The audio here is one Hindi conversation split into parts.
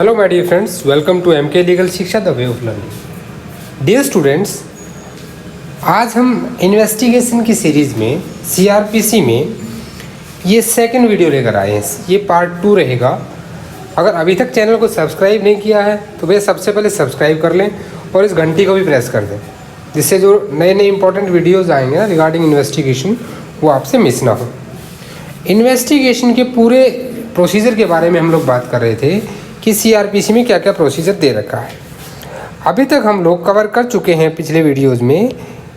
Hello my dear friends, welcome to MK legal Shiksha the way of learning. Dear students, आज हम इन्वेस्टिगेशन की सीरीज़ में सीआरपीसी में ये सेकंड वीडियो लेकर आए हैं। ये पार्ट 2 रहेगा। अगर अभी तक चैनल को सब्सक्राइब नहीं किया है तो भैया सबसे पहले सब्सक्राइब कर लें और इस घंटी को भी प्रेस कर दें, जिससे जो नए नए इंपॉर्टेंट वीडियोज़ आएंगे ना रिगार्डिंग इन्वेस्टिगेशन वो आपसे मिस ना हो। इन्वेस्टिगेशन के पूरे प्रोसीजर के बारे में हम लोग बात कर रहे थे कि सीआरपीसी में क्या क्या प्रोसीजर दे रखा है। अभी तक हम लोग कवर कर चुके हैं पिछले वीडियोज़ में।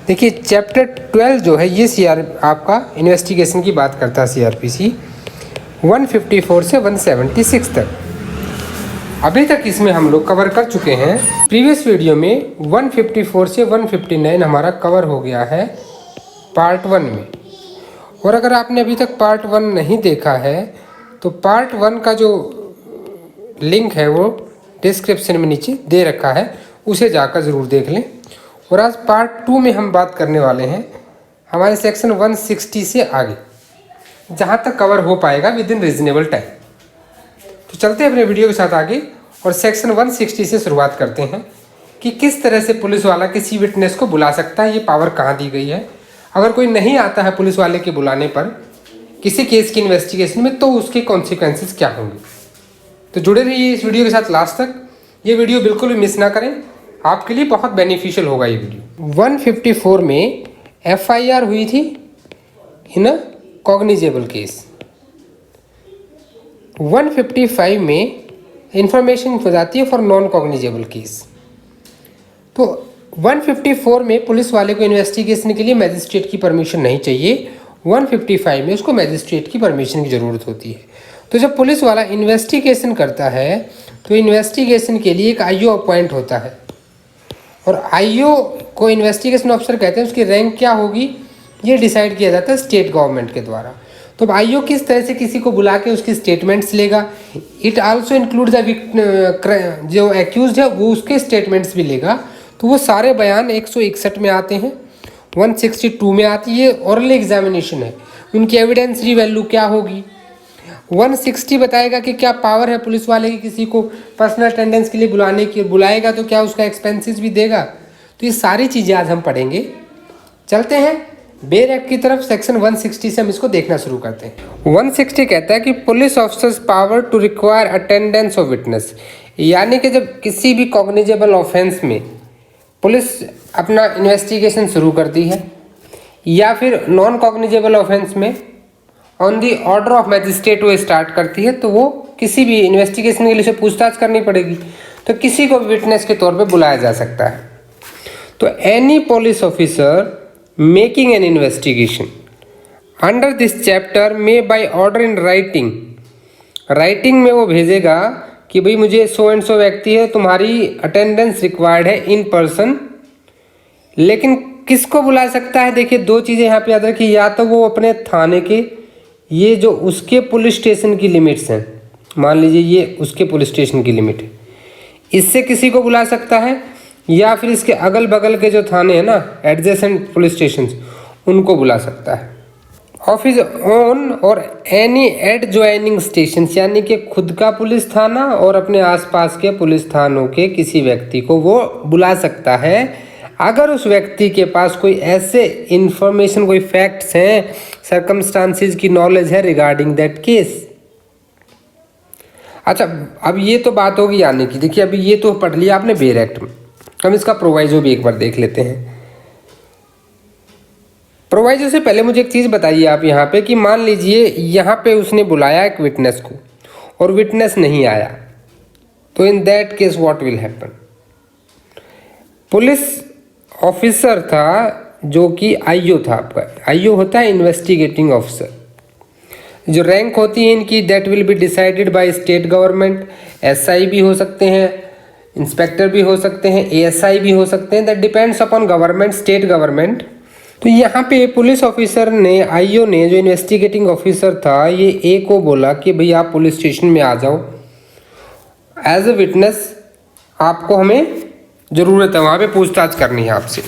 देखिए चैप्टर 12 जो है ये आपका इन्वेस्टिगेशन की बात करता है। सीआरपीसी 154 से 176 तक अभी तक इसमें हम लोग कवर कर चुके हैं। प्रीवियस वीडियो में 154 से 159 हमारा कवर हो गया है पार्ट 1 में। और अगर आपने अभी तक पार्ट 1 नहीं देखा है तो पार्ट 1 का जो लिंक है वो डिस्क्रिप्शन में नीचे दे रखा है, उसे जाकर ज़रूर देख लें। और आज पार्ट 2 में हम बात करने वाले हैं हमारे सेक्शन 160 से आगे, जहाँ तक कवर हो पाएगा विद इन रीजनेबल टाइम। तो चलते हैं अपने वीडियो के साथ आगे और सेक्शन 160 से शुरुआत करते हैं कि किस तरह से पुलिस वाला किसी विटनेस को बुला सकता है, ये पावर कहाँ दी गई है। अगर कोई नहीं आता है पुलिस वाले के बुलाने पर किसी केस की इन्वेस्टिगेशन में तो उसके कॉन्सिक्वेंसेस क्या होंगे। तो जुड़े रहिए इस वीडियो के साथ लास्ट तक। ये वीडियो बिल्कुल भी मिस ना करें, आपके लिए बहुत बेनिफिशियल होगा ये वीडियो। 154 में एफआईआर हुई थी इन अ कॉग्निजेबल केस। 155 में इंफॉर्मेशन हो जाती है फॉर नॉन कॉग्निजेबल केस। तो 154 में पुलिस वाले को इन्वेस्टिगेशन के लिए मैजिस्ट्रेट की परमिशन नहीं चाहिए। 155 में उसको मैजिस्ट्रेट की परमिशन की ज़रूरत होती है। तो जब पुलिस वाला इन्वेस्टिगेशन करता है तो इन्वेस्टिगेशन के लिए एक आईओ अपॉइंट होता है और आईओ को इन्वेस्टिगेशन ऑफिसर कहते हैं। उसकी रैंक क्या होगी ये डिसाइड किया जाता है स्टेट गवर्नमेंट के द्वारा। तो आईओ किस तरह से किसी को बुला के उसकी स्टेटमेंट्स लेगा। इट आल्सो इंक्लूड द जो एक्यूज्ड है वो उसके स्टेटमेंट्स भी लेगा। तो वो सारे बयान 161 में आते हैं, 162 में आती है ओरल एग्जामिनेशन है, उनकी एविडेंसरी वैल्यू क्या होगी। 160 बताएगा कि क्या पावर है पुलिस वाले की किसी को पर्सनल अटेंडेंस के लिए बुलाने की, बुलाएगा तो क्या उसका एक्सपेंसेस भी देगा। तो ये सारी चीज़ें आज हम पढ़ेंगे। चलते हैं बेर एक्ट की तरफ। सेक्शन 160 से हम इसको देखना शुरू करते हैं। 160 कहता है कि police officers power to require attendance of witness, यानी कि जब किसी भी कॉग्निजेबल ऑफेंस में पुलिस अपना इन्वेस्टिगेशन शुरू करती है या फिर नॉन कॉग्निजेबल ऑफेंस में on the order of magistrate वो स्टार्ट करती है, तो वो किसी भी इन्वेस्टिगेशन के लिए उसे पूछताछ करनी पड़ेगी। तो किसी को विटनेस के तौर पे बुलाया जा सकता है। तो any police officer making an investigation under this chapter में by order in writing, writing में वो भेजेगा कि भाई मुझे सो एंड सो व्यक्ति है, तुम्हारी अटेंडेंस रिक्वायर्ड है इन पर्सन। लेकिन किसको बुला सकता है, देखिए दो चीज़ें यहाँ पे याद रखिए। या तो वो अपने थाने के, ये जो उसके पुलिस स्टेशन की लिमिट्स हैं, मान लीजिए ये उसके पुलिस स्टेशन की लिमिट है, इससे किसी को बुला सकता है, या फिर इसके अगल बगल के जो थाने हैं ना एडजेसेंट पुलिस स्टेशन, उनको बुला सकता है। ऑफ हिज ओन और एनी एडजॉइनिंग स्टेशन, यानी कि खुद का पुलिस थाना और अपने आसपास के पुलिस थानों के किसी व्यक्ति को वो बुला सकता है अगर उस व्यक्ति के पास कोई ऐसे इंफॉर्मेशन, कोई फैक्ट्स हैं, सर्कमस्टांसिस की नॉलेज है रिगार्डिंग दैट केस। अच्छा, अब ये तो बात होगी यानी कि देखिए अभी ये तो पढ़ लिया आपने बेर एक्ट में, हम इसका प्रोवाइजो भी एक बार देख लेते हैं। प्रोवाइजो से पहले मुझे एक चीज़ बताइए आप यहाँ पे कि मान लीजिए यहाँ पे उसने बुलाया एक विटनेस को और विटनेस नहीं आया, तो in that case what will happen. Police officer था जो कि आईओ था, आपका आईओ होता है इन्वेस्टिगेटिंग ऑफिसर। जो रैंक होती है इनकी that will be decided by state government. SI भी हो सकते हैं, इंस्पेक्टर भी हो सकते हैं, एएसआई भी हो सकते हैं, that depends upon government, state government. तो यहाँ पे पुलिस ऑफिसर ने, आईओ ने, जो इन्वेस्टिगेटिंग ऑफिसर था, ये ए को बोला कि भाई आप पुलिस स्टेशन में आ जाओ एज ए विटनेस, आपको हमें ज़रूरत है, वहाँ पे पूछताछ करनी है आपसे।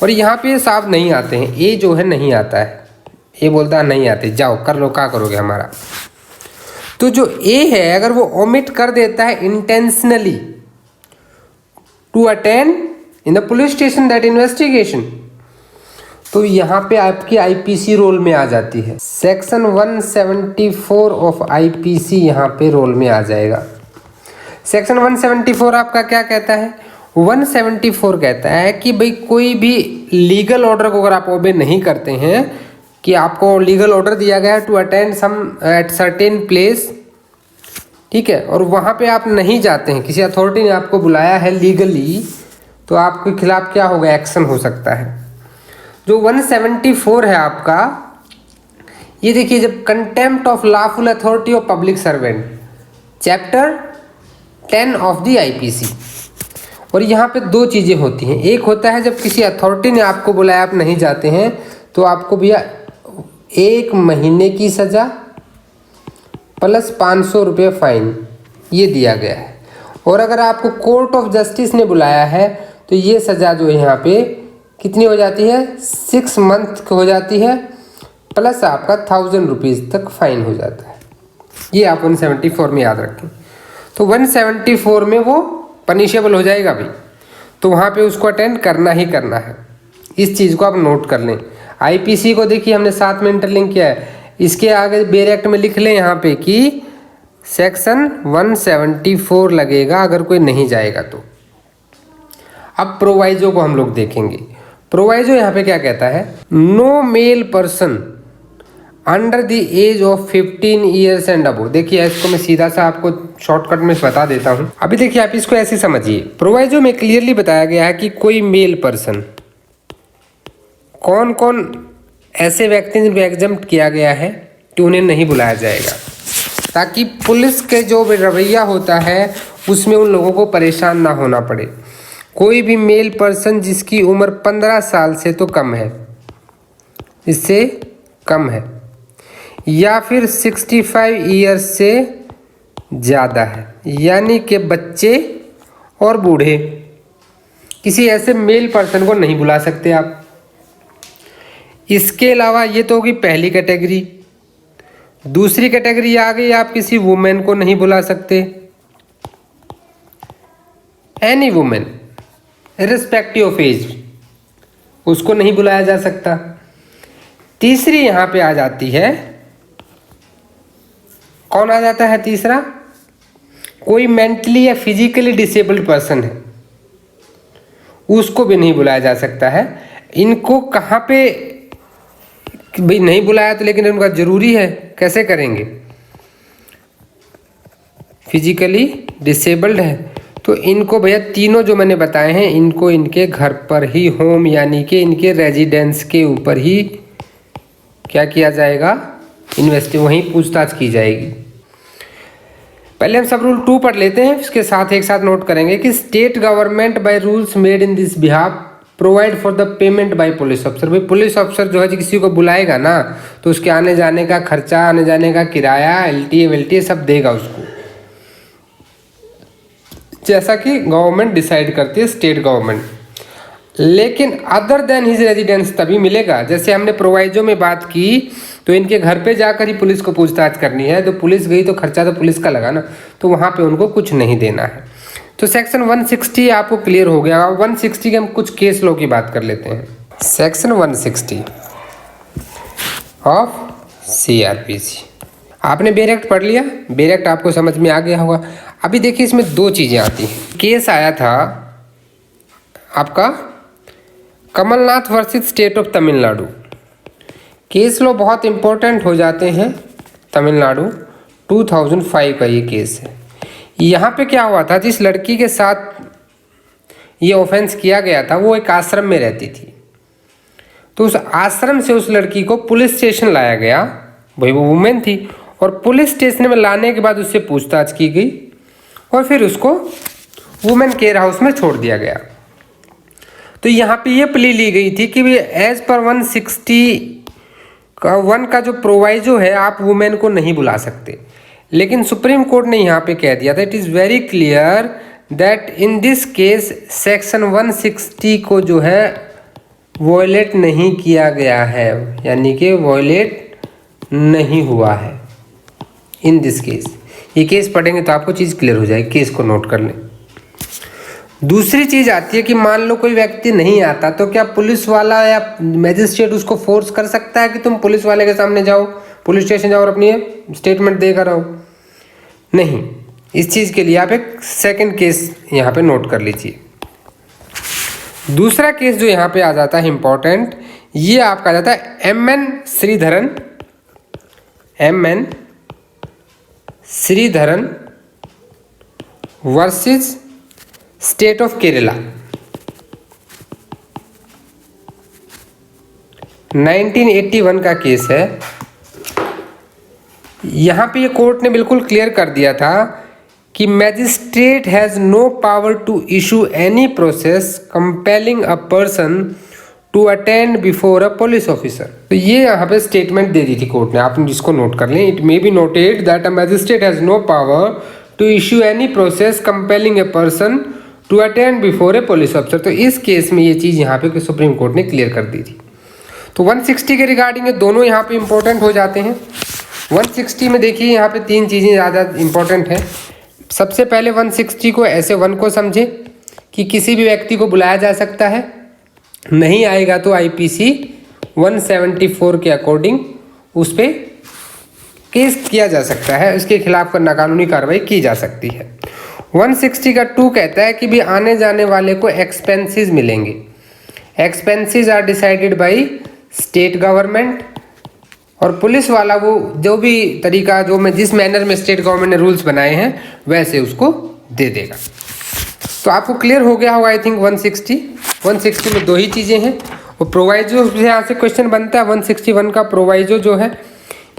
और यहाँ पे साहब नहीं आते हैं, ए जो है नहीं आता है, ये बोलता है नहीं आते, जाओ कर लो, क्या करोगे हमारा। तो जो ए है अगर वो ओमिट कर देता है intentionally to attend in the police station that investigation, तो यहाँ पे आपकी आईपीसी रोल में आ जाती है। सेक्शन 174 ऑफ आईपीसी यहाँ पे रोल में आ जाएगा। सेक्शन 174 आपका क्या कहता है? 174 कहता है कि भाई कोई भी लीगल ऑर्डर को अगर आप ओबे नहीं करते हैं, कि आपको लीगल ऑर्डर दिया गया है to attend some at certain place, ठीक है, और वहाँ पे आप नहीं जाते हैं, किसी अथॉरिटी ने आपको बुलाया है लीगली, तो आपके खिलाफ क्या होगा? एक्शन हो सकता है। जो 174 है आपका, ये देखिए, जब contempt of lawful authority of public servant, chapter 10 of the IPC. और यहाँ पे दो चीज़ें होती हैं। एक होता है जब किसी अथॉरिटी ने आपको बुलाया, आप नहीं जाते हैं, तो आपको भैया 1 महीने की सज़ा प्लस 500 रुपये फाइन, ये दिया गया है। और अगर आपको कोर्ट ऑफ जस्टिस ने बुलाया है तो ये सज़ा जो है यहाँ पे कितनी हो जाती है? 6 मंथ हो जाती है, प्लस आपका 1000 रुपीज़ तक फाइन हो जाता है। ये आप 174 में याद रखें। तो 174 में वो पनिशेबल हो जाएगा भाई, तो वहाँ पे उसको अटेंड करना ही करना है। इस चीज़ को आप नोट कर लें। आईपीसी को देखिए हमने साथ में इंटरलिंक किया है, इसके आगे बेर एक्ट में लिख लें यहाँ पे कि सेक्शन 174 लगेगा अगर कोई नहीं जाएगा तो। अब प्रोवाइजो को हम लोग देखेंगे। प्रोवाइजो यहाँ पे क्या कहता है? No male person under the age of 15 years and above. देखिए इसको मैं सीधा सा आपको शॉर्टकट में बता देता हूँ। अभी देखिए आप इसको ऐसे समझिए, प्रोवाइजो में क्लियरली बताया गया है कि कोई मेल पर्सन, कौन कौन ऐसे व्यक्ति जिनको एग्जम्प्ट किया गया है कि उन्हें नहीं बुलाया जाएगा, ताकि पुलिस के जो रवैया होता है उसमें उन लोगों को परेशान ना होना पड़े। कोई भी मेल पर्सन जिसकी उम्र 15 साल से तो कम है, इससे कम है, या फिर 65 ईयर्स से ज़्यादा है, यानी कि बच्चे और बूढ़े, किसी ऐसे मेल पर्सन को नहीं बुला सकते आप। इसके अलावा ये तो होगी पहली कैटेगरी। दूसरी कैटेगरी आ गई, आप किसी वुमेन को नहीं बुला सकते, any women irrespective of age, उसको नहीं बुलाया जा सकता। तीसरी यहाँ पे आ जाती है, कौन आ जाता है तीसरा? कोई मेंटली या फिजिकली डिसेबल्ड पर्सन है, उसको भी नहीं बुलाया जा सकता है। इनको कहाँ पे भाई नहीं बुलाया तो, लेकिन उनका जरूरी है, कैसे करेंगे? फिजिकली डिसेबल्ड है तो इनको भैया तीनों जो मैंने बताए हैं, इनको इनके घर पर ही, होम यानी कि इनके रेजिडेंस के ऊपर ही क्या किया जाएगा? वहीं पूछताछ की जाएगी। पहले हम सब रूल 2 पढ़ लेते हैं, इसके साथ एक साथ नोट करेंगे कि state government by rules made in this behalf provide for the payment by police officer. भाई पुलिस ऑफिसर जो है किसी को बुलाएगा ना, तो उसके आने जाने का खर्चा, आने जाने का किराया, LTA सब देगा उसको, जैसा कि गवर्नमेंट डिसाइड करती है, स्टेट गवर्नमेंट। लेकिन अदर देन हिज रेजिडेंस तभी मिलेगा। जैसे हमने प्रोवाइजो में बात की, तो इनके घर पे जाकर ही पुलिस को पूछताछ करनी है, तो पुलिस गई तो खर्चा तो पुलिस का लगा ना, तो वहाँ पे उनको कुछ नहीं देना है। तो सेक्शन 160 आपको क्लियर हो गया। 160 के हम कुछ केस लॉ की बात कर लेते हैं। सेक्शन 160 ऑफ CRPC, आपने बेर एक्ट पढ़ लिया, बेर एक्ट आपको समझ में आ गया होगा। अभी देखिए इसमें 2 चीज़ें आती हैं। केस आया था आपका Kamalnath versus state of Tamil Nadu. Case law बहुत इंपॉर्टेंट हो जाते हैं तमिलनाडु, 2005 का ये केस है। यहाँ पे क्या हुआ था, जिस लड़की के साथ ये ऑफेंस किया गया था वो एक आश्रम में रहती थी, तो उस आश्रम से उस लड़की को पुलिस स्टेशन लाया गया, भाई वो वुमेन थी, और पुलिस स्टेशन में लाने के बाद उससे पूछताछ की गई और फिर उसको वुमेन केयर हाउस में छोड़ दिया गया। तो यहाँ पे ये प्ली ली गई थी कि एज पर 161 का जो प्रोवाइजो है, आप वुमेन को नहीं बुला सकते। लेकिन सुप्रीम कोर्ट ने यहाँ पे कह दिया था, it is very clear that in this case section 160 को जो है वॉयलेट नहीं किया गया है, यानी कि वॉयलेट नहीं हुआ है। In this case. ये केस पढ़ेंगे तो आपको चीज़ क्लियर हो जाएगी, केस को नोट कर लें। दूसरी चीज़ आती है कि मान लो कोई व्यक्ति नहीं आता, तो क्या पुलिस वाला या मैजिस्ट्रेट उसको फोर्स कर सकता है कि तुम पुलिस वाले के सामने जाओ, पुलिस स्टेशन जाओ और अपनी स्टेटमेंट देकर आओ? नहीं। इस चीज़ के लिए आप एक सेकंड केस यहाँ पे नोट कर लीजिए। दूसरा केस जो यहाँ पे आ जाता है इम्पोर्टेंट, ये आपका आ जाता है M.N.. Sreedharan versus state of Kerala, 1981 का केस है। यहाँ पे ये कोर्ट ने बिल्कुल क्लियर कर दिया था कि magistrate has no power to issue any process compelling a person to attend before a police officer. तो ये यहाँ पे स्टेटमेंट दे दी थी कोर्ट ने, आप जिसको नोट कर लें। It may be noted that a magistrate has no power to issue any process compelling a person to attend before a police officer. तो इस केस में ये चीज़ यहाँ पे सुप्रीम कोर्ट ने क्लियर कर दी थी। तो 160 के रिगार्डिंग ये दोनों यहाँ पे इंपॉर्टेंट हो जाते हैं। 160 में देखिए यहाँ पे तीन चीज़ें ज़्यादा इंपॉर्टेंट हैं। सबसे पहले 160 को ऐसे 1 को समझे कि किसी भी व्यक्ति को बुलाया जा सकता है, नहीं आएगा तो आईपीसी 174 के अकॉर्डिंग उस पर केस किया जा सकता है, उसके खिलाफ कानूनी कार्रवाई की जा सकती है। 160 का 2 कहता है कि भी आने जाने वाले को एक्सपेंसेस मिलेंगे। Expenses are decided by state government, और पुलिस वाला वो जो भी तरीका जिस मैनर में स्टेट गवर्नमेंट ने रूल्स बनाए हैं वैसे उसको दे देगा। तो आपको क्लियर हो गया होगा आई थिंक। 160 में दो ही चीज़ें हैं। और प्रोवाइजो से यहाँ से क्वेश्चन बनता है। 161 का प्रोवाइजो जो है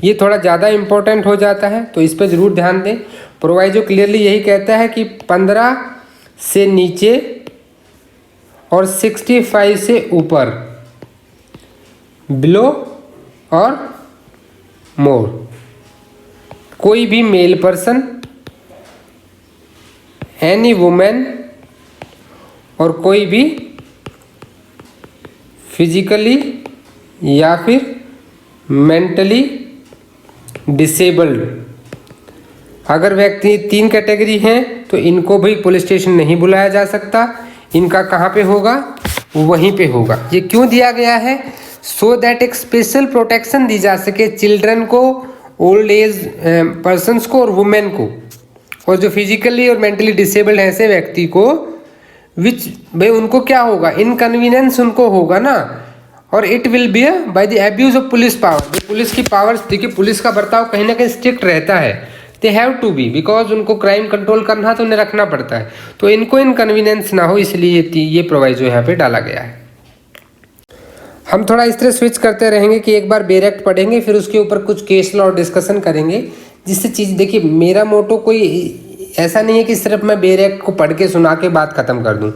ये थोड़ा ज़्यादा इंपॉर्टेंट हो जाता है, तो इस पर ज़रूर ध्यान दें। प्रोवाइजो क्लियरली यही कहता है कि 15 से नीचे और 65 से ऊपर, बिलो और मोर, कोई भी मेल पर्सन, एनी वुमेन और कोई भी फिजिकली या फिर मेंटली डिसेबल्ड, अगर व्यक्ति 3 कैटेगरी हैं तो इनको भी पुलिस स्टेशन नहीं बुलाया जा सकता। इनका कहाँ पे होगा? वहीं पे होगा। ये क्यों दिया गया है? सो दैट एक स्पेशल प्रोटेक्शन दी जा सके चिल्ड्रन को, ओल्ड एज पर्सन्स को और वुमेन को, और जो फिजिकली और मेंटली डिसेबल्ड है ऐसे व्यक्ति को, विच भाई उनको क्या होगा? इनकन्वीनियंस उनको होगा ना, और it will be by the abuse of police power. Police की पावर, देखिए पुलिस का बर्ताव कहीं ना कहीं स्ट्रिक्ट रहता है, they have to be, because उनको क्राइम कंट्रोल करना तो उन्हें रखना पड़ता है, तो इनको इनकन्वीनियंस ना हो, इसलिए ये प्रोवाइजो यहाँ पे डाला गया है। हम थोड़ा इस तरह स्विच करते रहेंगे कि एक बार बेर एक्ट पढ़ेंगे, फिर उसके ऊपर कुछ केस लॉ डिस्कशन करेंगे, जिससे चीज़, देखिए मेरा मोटो कोई ऐसा नहीं है कि सिर्फ मैं बेर एक्ट को पढ़ के सुना के बात खत्म कर दूं।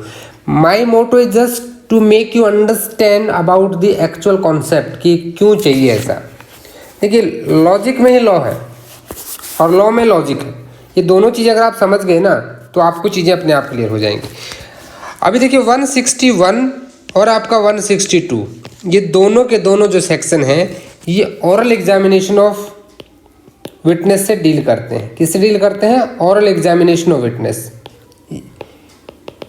My motto is just to make you understand about the actual concept कि क्यों चाहिए ऐसा। देखिए लॉजिक में ही लॉ है और लॉ में लॉजिक है, ये दोनों चीज़ें अगर आप समझ गए ना तो आपको चीज़ें अपने आप क्लियर हो जाएंगी। अभी देखिए 161 और आपका 162, ये दोनों के दोनों जो सेक्शन हैं ये ओरल एग्जामिनेशन ऑफ विटनेस से डील करते हैं। किससे डील करते हैं? Oral examination of witness.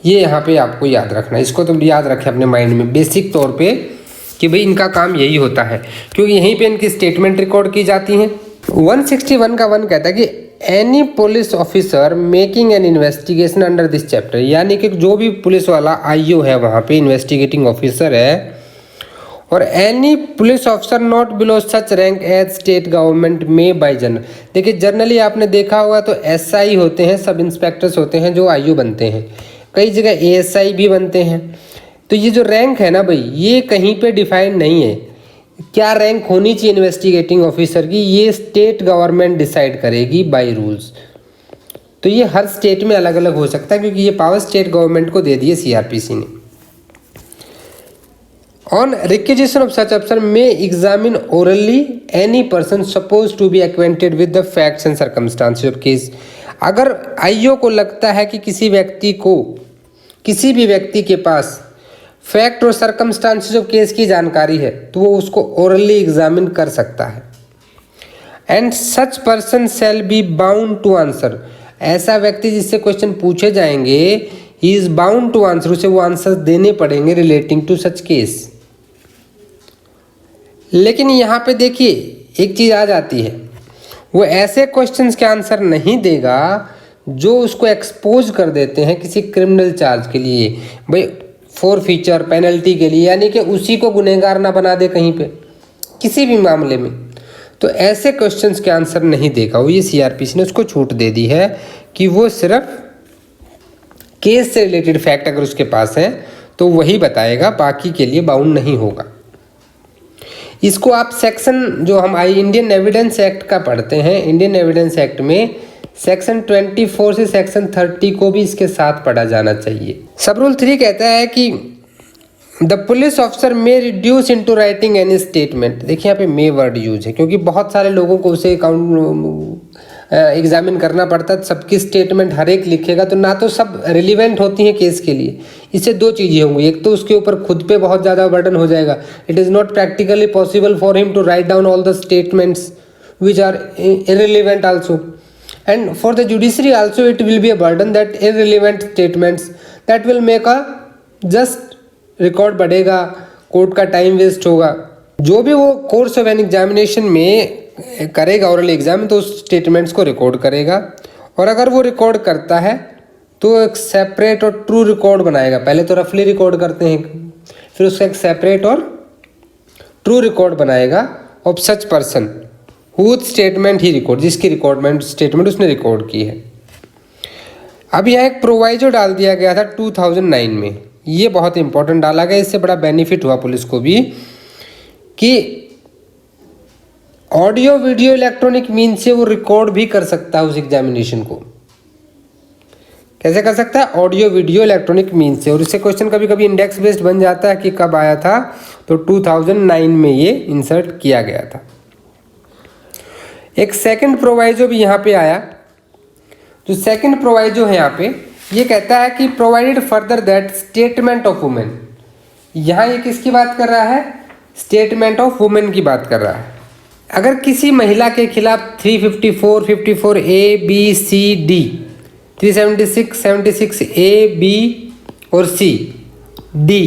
ये यहाँ पे आपको याद रखना है, इसको तो याद रखें अपने माइंड में बेसिक तौर पे कि भाई इनका काम यही होता है, क्योंकि यहीं पे इनकी स्टेटमेंट रिकॉर्ड की जाती हैं। 161 का 1 कहता है कि any police officer making an investigation under this chapter, यानी कि जो भी पुलिस वाला आईओ है वहाँ पे इन्वेस्टिगेटिंग ऑफिसर है, और any police officer not below such rank as state government में बाय जनरल। देखिए जनरली आपने देखा होगा तो एसआई होते हैं, सब इंस्पेक्टर्स होते हैं जो आईओ बनते हैं, कई जगह एएसआई भी बनते हैं। तो ये जो रैंक है ना भाई, ये कहीं पे डिफाइंड नहीं है क्या रैंक होनी चाहिए इन्वेस्टिगेटिंग ऑफिसर की, ये स्टेट गवर्नमेंट डिसाइड करेगी बाय रूल्स। तो ये हर स्टेट में अलग अलग हो सकता है, क्योंकि ये पावर स्टेट गवर्नमेंट को दे दी है सीआरपीसी ने। ऑन रिक्वेजिशन ऑफ सच अफसर may examine orally any person suppose to be acquainted with the facts and circumstances of case. अगर आईओ को लगता है कि किसी भी व्यक्ति के पास फैक्ट और सर्कमस्टांसेस ऑफ केस की जानकारी है, तो वो उसको ओरली एग्जामिन कर सकता है। And such person shall be bound to answer, ऐसा व्यक्ति जिससे क्वेश्चन पूछे जाएंगे he is bound to answer, उसे वो आंसर देने पड़ेंगे रिलेटिंग टू सच केस। लेकिन यहाँ पे देखिए एक चीज आ जाती है, वो ऐसे क्वेश्चंस के आंसर नहीं देगा जो उसको एक्सपोज कर देते हैं किसी क्रिमिनल चार्ज के लिए, भाई फॉर फीचर पेनल्टी के लिए, यानी कि उसी को गुनहगार ना बना दे कहीं पे किसी भी मामले में। तो ऐसे क्वेश्चंस के आंसर नहीं देगा वो, ये सीआरपीसी ने उसको छूट दे दी है कि वो सिर्फ केस से रिलेटेड फैक्ट अगर उसके पास है तो वही बताएगा, बाकी के लिए बाउंड नहीं होगा। इसको आप सेक्शन जो हम इंडियन एविडेंस एक्ट का पढ़ते हैं, इंडियन एविडेंस एक्ट में सेक्शन 24 से सेक्शन 30 को भी इसके साथ पढ़ा जाना चाहिए। सब रूल 3 कहता है कि the police officer may reduce into writing any statement. देखिए यहाँ पे मे वर्ड यूज है क्योंकि बहुत सारे लोगों को उसे एग्जामिन करना पड़ता है, सबकी स्टेटमेंट हर एक लिखेगा तो ना तो सब रिलीवेंट होती हैं केस के लिए। इससे दो चीज़ें होंगी, एक तो उसके ऊपर खुद पे बहुत ज़्यादा बर्डन हो जाएगा, it is not practically possible for him to write down all the statements which are irrelevant also, and for the judiciary also it will be a burden that irrelevant statements that will make a just record बढ़ेगा, कोर्ट का टाइम वेस्ट होगा। जो भी वो कोर्स ऑफ एन एग्जामिनेशन में करेगा ओरल एग्जाम तो उस स्टेटमेंट्स को रिकॉर्ड करेगा, और अगर वो रिकॉर्ड करता है तो एक सेपरेट और ट्रू रिकॉर्ड बनाएगा। पहले तो रफली रिकॉर्ड करते हैं, फिर उसका एक सेपरेट और ट्रू रिकॉर्ड बनाएगा of such person whose statement he record, जिसकी रिकॉर्डमेंट स्टेटमेंट उसने रिकॉर्ड की है। अब यह एक प्रोवाइजो डाल दिया गया था 2009 में, ये बहुत इंपॉर्टेंट डाला गया, इससे बड़ा बेनिफिट हुआ पुलिस को भी कि ऑडियो वीडियो इलेक्ट्रॉनिक मीन से वो रिकॉर्ड भी कर सकता है उस एग्जामिनेशन को। कैसे कर सकता है? ऑडियो वीडियो इलेक्ट्रॉनिक मीन से। और इससे क्वेश्चन कभी कभी इंडेक्स बेस्ड बन जाता है कि कब आया था, तो 2009 में ये इंसर्ट किया गया था। एक सेकंड प्रोवाइजो भी यहाँ पे आया। जो सेकंड प्रोवाइजो है यहाँ पे, ये कहता है कि provided further that statement of women, यहाँ ये किसकी बात कर रहा है? स्टेटमेंट ऑफ वुमेन की बात कर रहा है। अगर किसी महिला के खिलाफ 354, 54A, B, C, D, 376, 76A, B और C, D,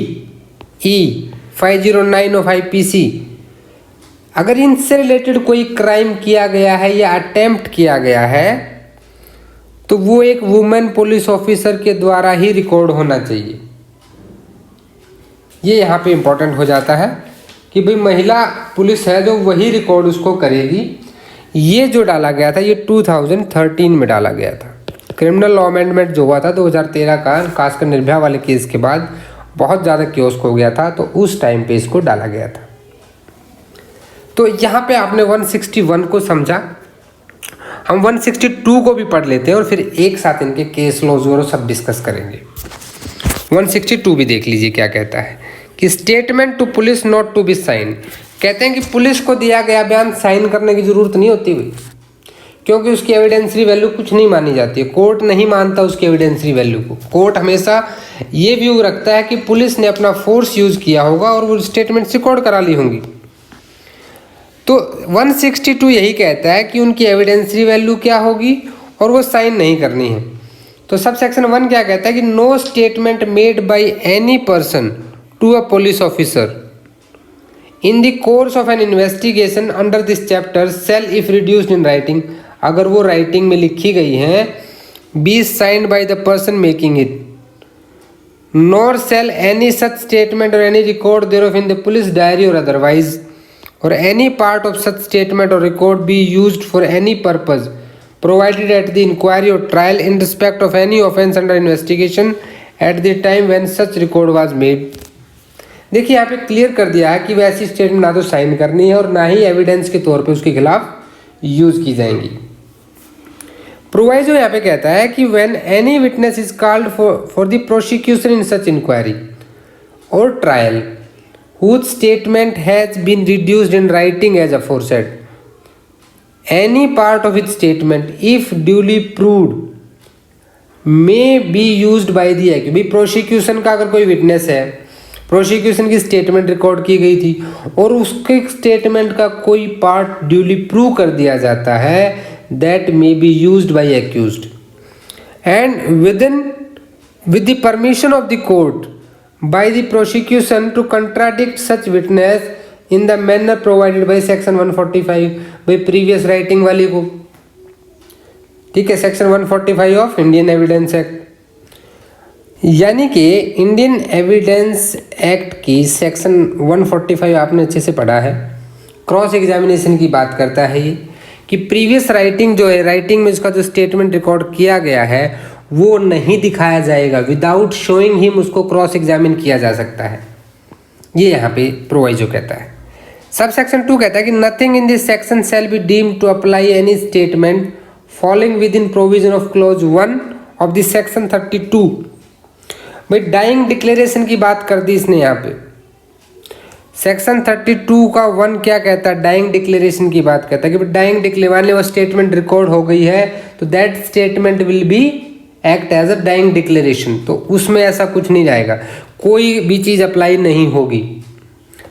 E, 509 और 5PC, अगर इनसे रिलेटेड कोई क्राइम किया गया है या अटेम्प्ट किया गया है तो वो एक वुमेन पुलिस ऑफिसर के द्वारा ही रिकॉर्ड होना चाहिए। ये यहाँ पे इम्पोर्टेंट हो जाता है कि भाई महिला पुलिस है जो वही रिकॉर्ड उसको करेगी। ये जो डाला गया था ये 2013 में डाला गया था। क्रिमिनल लॉ अमेंडमेंट जो हुआ था 2013 का, खासकर निर्भया वाले केस के बाद बहुत ज़्यादा क्योस्क हो गया था, तो उस टाइम पे इसको डाला गया था। तो यहाँ पे आपने 161 को समझा, हम 162 को भी पढ़ लेते हैं और फिर एक साथ इनके केस लॉज और सब डिस्कस करेंगे। 162 भी देख लीजिए क्या कहता है कि statement to police not to be sign. कहते हैं कि पुलिस को दिया गया बयान साइन करने की जरूरत नहीं होती भाई, क्योंकि उसकी एविडेंसरी वैल्यू कुछ नहीं मानी जाती है। कोर्ट नहीं मानता उसकी एविडेंसरी वैल्यू को। कोर्ट हमेशा ये व्यू रखता है कि पुलिस ने अपना फोर्स यूज किया होगा और वो स्टेटमेंट रिकॉर्ड करा ली होंगी। तो 162 यही कहता है कि उनकी एविडेंसरी वैल्यू क्या होगी और वो साइन नहीं करनी है। तो सब सेक्शन 1 क्या कहता है कि no statement made by any person to a police officer in the course of an investigation under this chapter shall if reduced in writing, अगर वो राइटिंग में लिखी गई हैं, be signed by the person making it, nor shall any such statement और any record thereof in the police diary और otherwise, or any part of such statement or record be used for any purpose provided at the inquiry or trial in respect of any offence under investigation at the time when such record was made। देखिए यहाँ पे क्लियर कर दिया है कि वैसी स्टेटमेंट ना तो साइन करनी है और ना ही एविडेंस के तौर पे उसके खिलाफ यूज की जाएंगी। प्रोवाइजो यहाँ पे कहता है कि when any witness is called for the prosecution in such inquiry or trial whose statement has been reduced in writing as aforesaid, any part of its statement if duly proved may be used by the accused। भाई प्रोसिक्यूशन का अगर कोई विटनेस है, प्रोसिक्यूशन की स्टेटमेंट रिकॉर्ड की गई थी और उसके स्टेटमेंट का कोई पार्ट ड्यूली प्रूव कर दिया जाता है, that may be used by accused and with the permission of the court by the prosecution to contradict such witness in the manner provided by section 145 by previous writing वाली को, ठीक है, section 145 of Indian evidence act. यानी कि इंडियन एविडेंस एक्ट की सेक्शन 145 आपने अच्छे से पढ़ा है, क्रॉस एग्जामिनेशन की बात करता है ये कि प्रीवियस राइटिंग जो है, राइटिंग में उसका जो स्टेटमेंट रिकॉर्ड किया गया है वो नहीं दिखाया जाएगा, विदाउट शोइंग हिम उसको क्रॉस एग्जामिन किया जा सकता है, ये यहाँ पे प्रोवाइजो कहता है। सब सेक्शन 2 कहता है कि nothing in this section shall be deemed to apply any statement following within provision of clause 1 of this section 32। भाई डाइंग डिक्लेरेशन की बात कर दी इसने यहाँ पे, सेक्शन 32 का 1 क्या कहता है, डाइंग डिक्लेरेशन की बात करता है कि डाइंग डिक्लेरेशन वो स्टेटमेंट रिकॉर्ड हो गई है तो that statement will be act as a dying declaration, तो उसमें ऐसा कुछ नहीं जाएगा, कोई भी चीज़ अप्लाई नहीं होगी।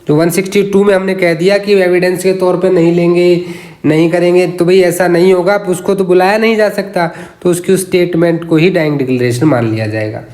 जो 162 में हमने कह दिया कि एविडेंस के तौर पे नहीं लेंगे, नहीं करेंगे, तो भाई ऐसा नहीं होगा, उसको तो बुलाया नहीं जा सकता, तो उसकी उस स्टेटमेंट को ही डाइंग डिक्लेरेशन मान लिया जाएगा।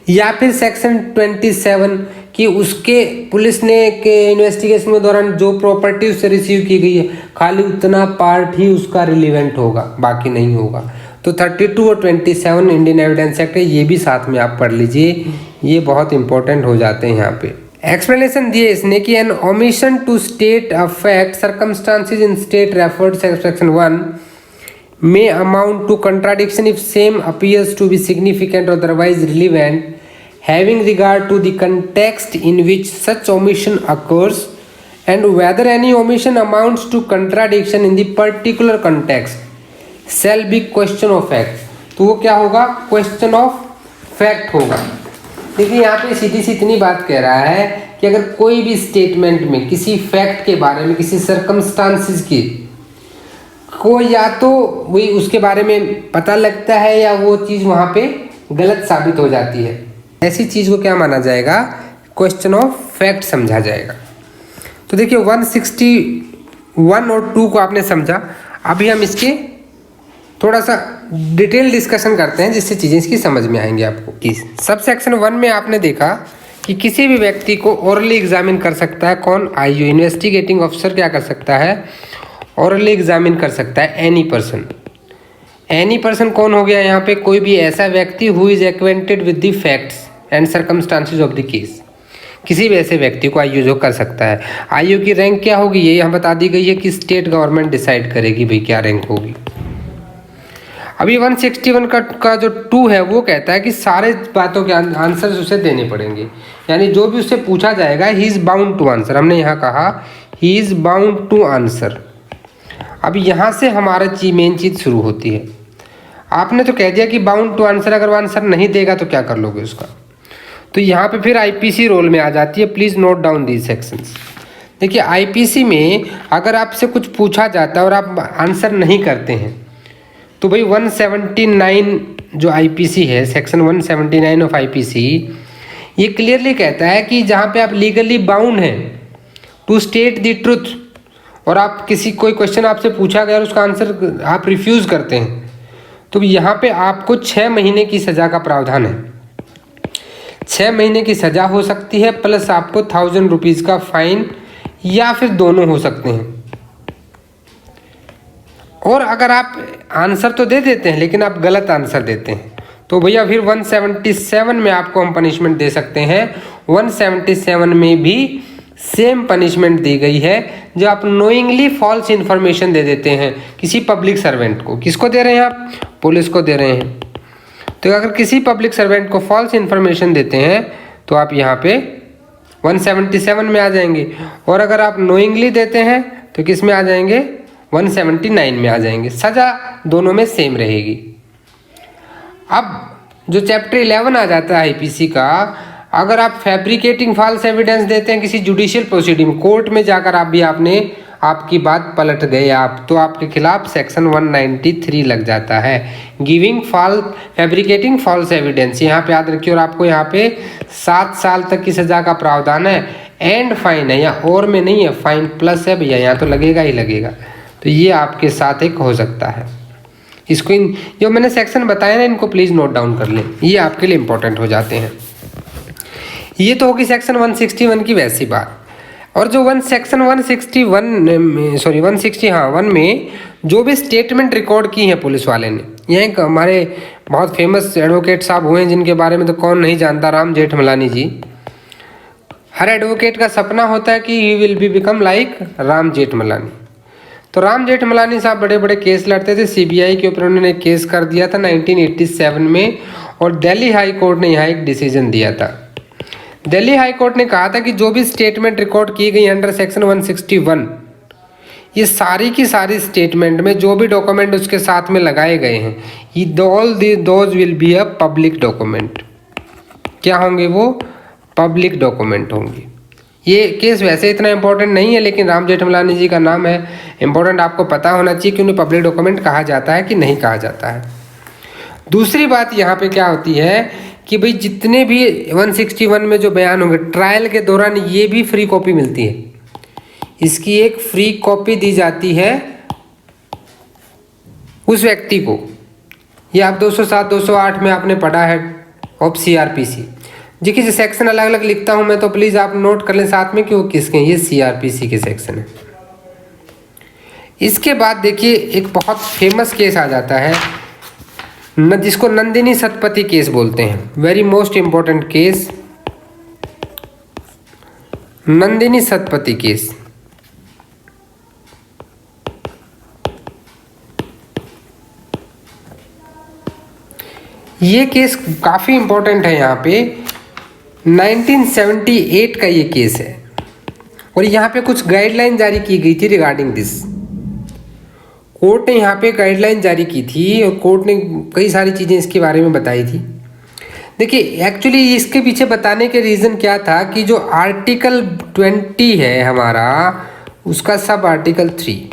या फिर सेक्शन 27 कि उसके पुलिस ने के इन्वेस्टिगेशन के दौरान जो प्रॉपर्टी उससे रिसीव की गई है खाली उतना पार्ट ही उसका रिलीवेंट होगा, बाकी नहीं होगा। तो 32 और 27 इंडियन एविडेंस एक्ट है, ये भी साथ में आप पढ़ लीजिए, ये बहुत इंपॉर्टेंट हो जाते हैं। यहाँ पे एक्सप्लेनेशन दिए इसने कि an omission to state a fact circumstances in state referred section 1 may amount to contradiction if same appears to be significant or otherwise relevant having regard to the context in which such omission occurs and whether any omission amounts to contradiction in the particular context shall be question of fact। तो वो क्या होगा, क्वेश्चन ऑफ फैक्ट होगा। देखिए यहाँ पे सीधी सी इतनी बात कह रहा है कि अगर कोई भी स्टेटमेंट में किसी फैक्ट के बारे में, किसी सर्कमस्टांसिस की को या तो वही उसके बारे में पता लगता है या वो चीज़ वहाँ पे गलत साबित हो जाती है, ऐसी चीज़ को क्या माना जाएगा, क्वेश्चन ऑफ फैक्ट समझा जाएगा। तो देखिए 161 और 2 को आपने समझा, अभी हम इसके थोड़ा सा डिटेल डिस्कशन करते हैं जिससे चीज़ें इसकी समझ में आएंगी आपको। कि सब सेक्शन 1 में आपने देखा कि किसी भी व्यक्ति को ओरली एग्जामिन कर सकता है कौन, आईओ इन्वेस्टिगेटिंग ऑफिसर क्या कर सकता है, ओरली एग्जामिन कर सकता है एनी पर्सन। एनी पर्सन कौन हो गया यहाँ पे, कोई भी ऐसा व्यक्ति who is acquainted with the facts and circumstances of the case, किसी भी ऐसे व्यक्ति को आईओ जो कर सकता है। आईओ की रैंक क्या होगी ये यहाँ बता दी गई है कि स्टेट गवर्नमेंट डिसाइड करेगी भाई क्या रैंक होगी। अभी 161 का जो 2 है वो कहता है कि सारे बातों के आंसर्स उसे देने पड़ेंगे, यानी जो भी उससे पूछा जाएगा he is bound to answer. हमने यहाँ कहा he is bound to answer. अब यहाँ से हमारा मेन चीज़ शुरू होती है। आपने तो कह दिया कि बाउंड टू आंसर, अगर वो आंसर नहीं देगा तो क्या कर लोगे उसका, तो यहाँ पे फिर आईपीसी रोल में आ जाती है। Please note down these sections. देखिए आईपीसी में अगर आपसे कुछ पूछा जाता है और आप आंसर नहीं करते हैं तो भाई 179 जो आईपीसी है, सेक्शन 179 ऑफ आईपीसी, ये क्लियरली कहता है कि जहाँ पे आप लीगली बाउंड हैं टू स्टेट द ट्रुथ और आप किसी कोई क्वेश्चन आपसे पूछा गया और उसका आंसर आप रिफ्यूज़ करते हैं तो यहाँ पे आपको 6 महीने की सज़ा का प्रावधान है। 6 महीने की सज़ा हो सकती है प्लस आपको 1000 रुपीज़ का फाइन या फिर दोनों हो सकते हैं। और अगर आप आंसर तो दे देते हैं लेकिन आप गलत आंसर देते हैं तो भैया फिर 177 में आपको हम पनिशमेंट दे सकते हैं। 177 में भी सेम पनिशमेंट दी गई है जो आप नोइंगली फॉल्स इन्फॉर्मेशन दे देते हैं किसी पब्लिक सर्वेंट को। किसको दे रहे हैं आप, पुलिस को दे रहे हैं। तो अगर किसी पब्लिक सर्वेंट को फॉल्स इन्फॉर्मेशन देते हैं तो आप यहाँ पे 177 में आ जाएंगे, और अगर आप नोइंगली देते हैं तो किस में आ जाएंगे, 179 में आ जाएंगे। सज़ा दोनों में सेम रहेगी। अब जो चैप्टर 11 आ जाता है आईपीसी का, अगर आप फैब्रिकेटिंग फॉल्स एविडेंस देते हैं किसी जुडिशियल प्रोसीडिंग, कोर्ट में जाकर आप भी आपने आपकी बात पलट गए आप, तो आपके खिलाफ सेक्शन 193 लग जाता है, giving false fabricating false evidence. यहाँ पे याद रखिए, और आपको यहाँ पे 7 साल तक की सज़ा का प्रावधान है, एंड फाइन है, या और में नहीं है, फाइन प्लस है भैया, यहाँ तो लगेगा ही लगेगा। तो ये आपके साथ एक हो सकता है। इसको इन जो मैंने सेक्शन बताया ना, इनको प्लीज़ नोट डाउन कर लें, ये आपके लिए इंपॉर्टेंट हो जाते हैं। ये तो होगी सेक्शन 161 की वैसी बात। और जो सेक्शन 161 में जो भी स्टेटमेंट रिकॉर्ड की है पुलिस वाले ने, यह एक हमारे बहुत फेमस एडवोकेट साहब हुए हैं जिनके बारे में तो कौन नहीं जानता, राम जेठमलानी जी। हर एडवोकेट का सपना होता है कि he will be become like Ram Jethmalani. तो राम जेठमलानी साहब बड़े बड़े केस लड़ते थे, सीबीआई के ऊपर उन्होंने केस कर दिया था 1987 में, और दिल्ली हाई कोर्ट ने यहाँ एक डिसीजन दिया था। दिल्ली हाई कोर्ट ने कहा था कि जो भी स्टेटमेंट रिकॉर्ड की गई अंडर सेक्शन 161, ये सारी की सारी स्टेटमेंट में जो भी डॉक्यूमेंट उसके साथ में लगाए गए हैं, all those will be a public document. क्या होंगे वो? पब्लिक डॉक्यूमेंट होंगे। ये केस वैसे इतना इंपॉर्टेंट नहीं है, लेकिन राम जेठमलानी जी का नाम है इंपॉर्टेंट, आपको पता होना चाहिए कि उन्हें पब्लिक डॉक्यूमेंट कहा जाता है कि नहीं कहा जाता है। दूसरी बात यहाँ पे क्या होती है कि भाई जितने भी 161 में जो बयान होंगे, ट्रायल के दौरान ये भी फ्री कॉपी मिलती है, इसकी एक फ्री कॉपी दी जाती है उस व्यक्ति को। ये आप 207 208 में आपने पढ़ा है ऑफ CRPC। देखिए सेक्शन अलग अलग लिखता हूं मैं, तो प्लीज़ आप नोट कर लें साथ में कि वो किसके, ये CRPC के सेक्शन है। इसके बाद देखिए एक बहुत फेमस केस आ जाता है जिसको नंदिनी सतपथी केस बोलते हैं, very most important case, Nandini Satpathy case. ये केस काफ़ी इंपॉर्टेंट है। यहाँ पे 1978 का ये केस है, और यहाँ पे कुछ गाइडलाइन जारी की गई थी रिगार्डिंग दिस। कोर्ट ने यहाँ पे गाइडलाइन जारी की थी, और कोर्ट ने कई सारी चीज़ें इसके बारे में बताई थी। देखिए एक्चुअली इसके पीछे बताने के रीज़न क्या था कि जो आर्टिकल 20 है हमारा, उसका सब आर्टिकल 3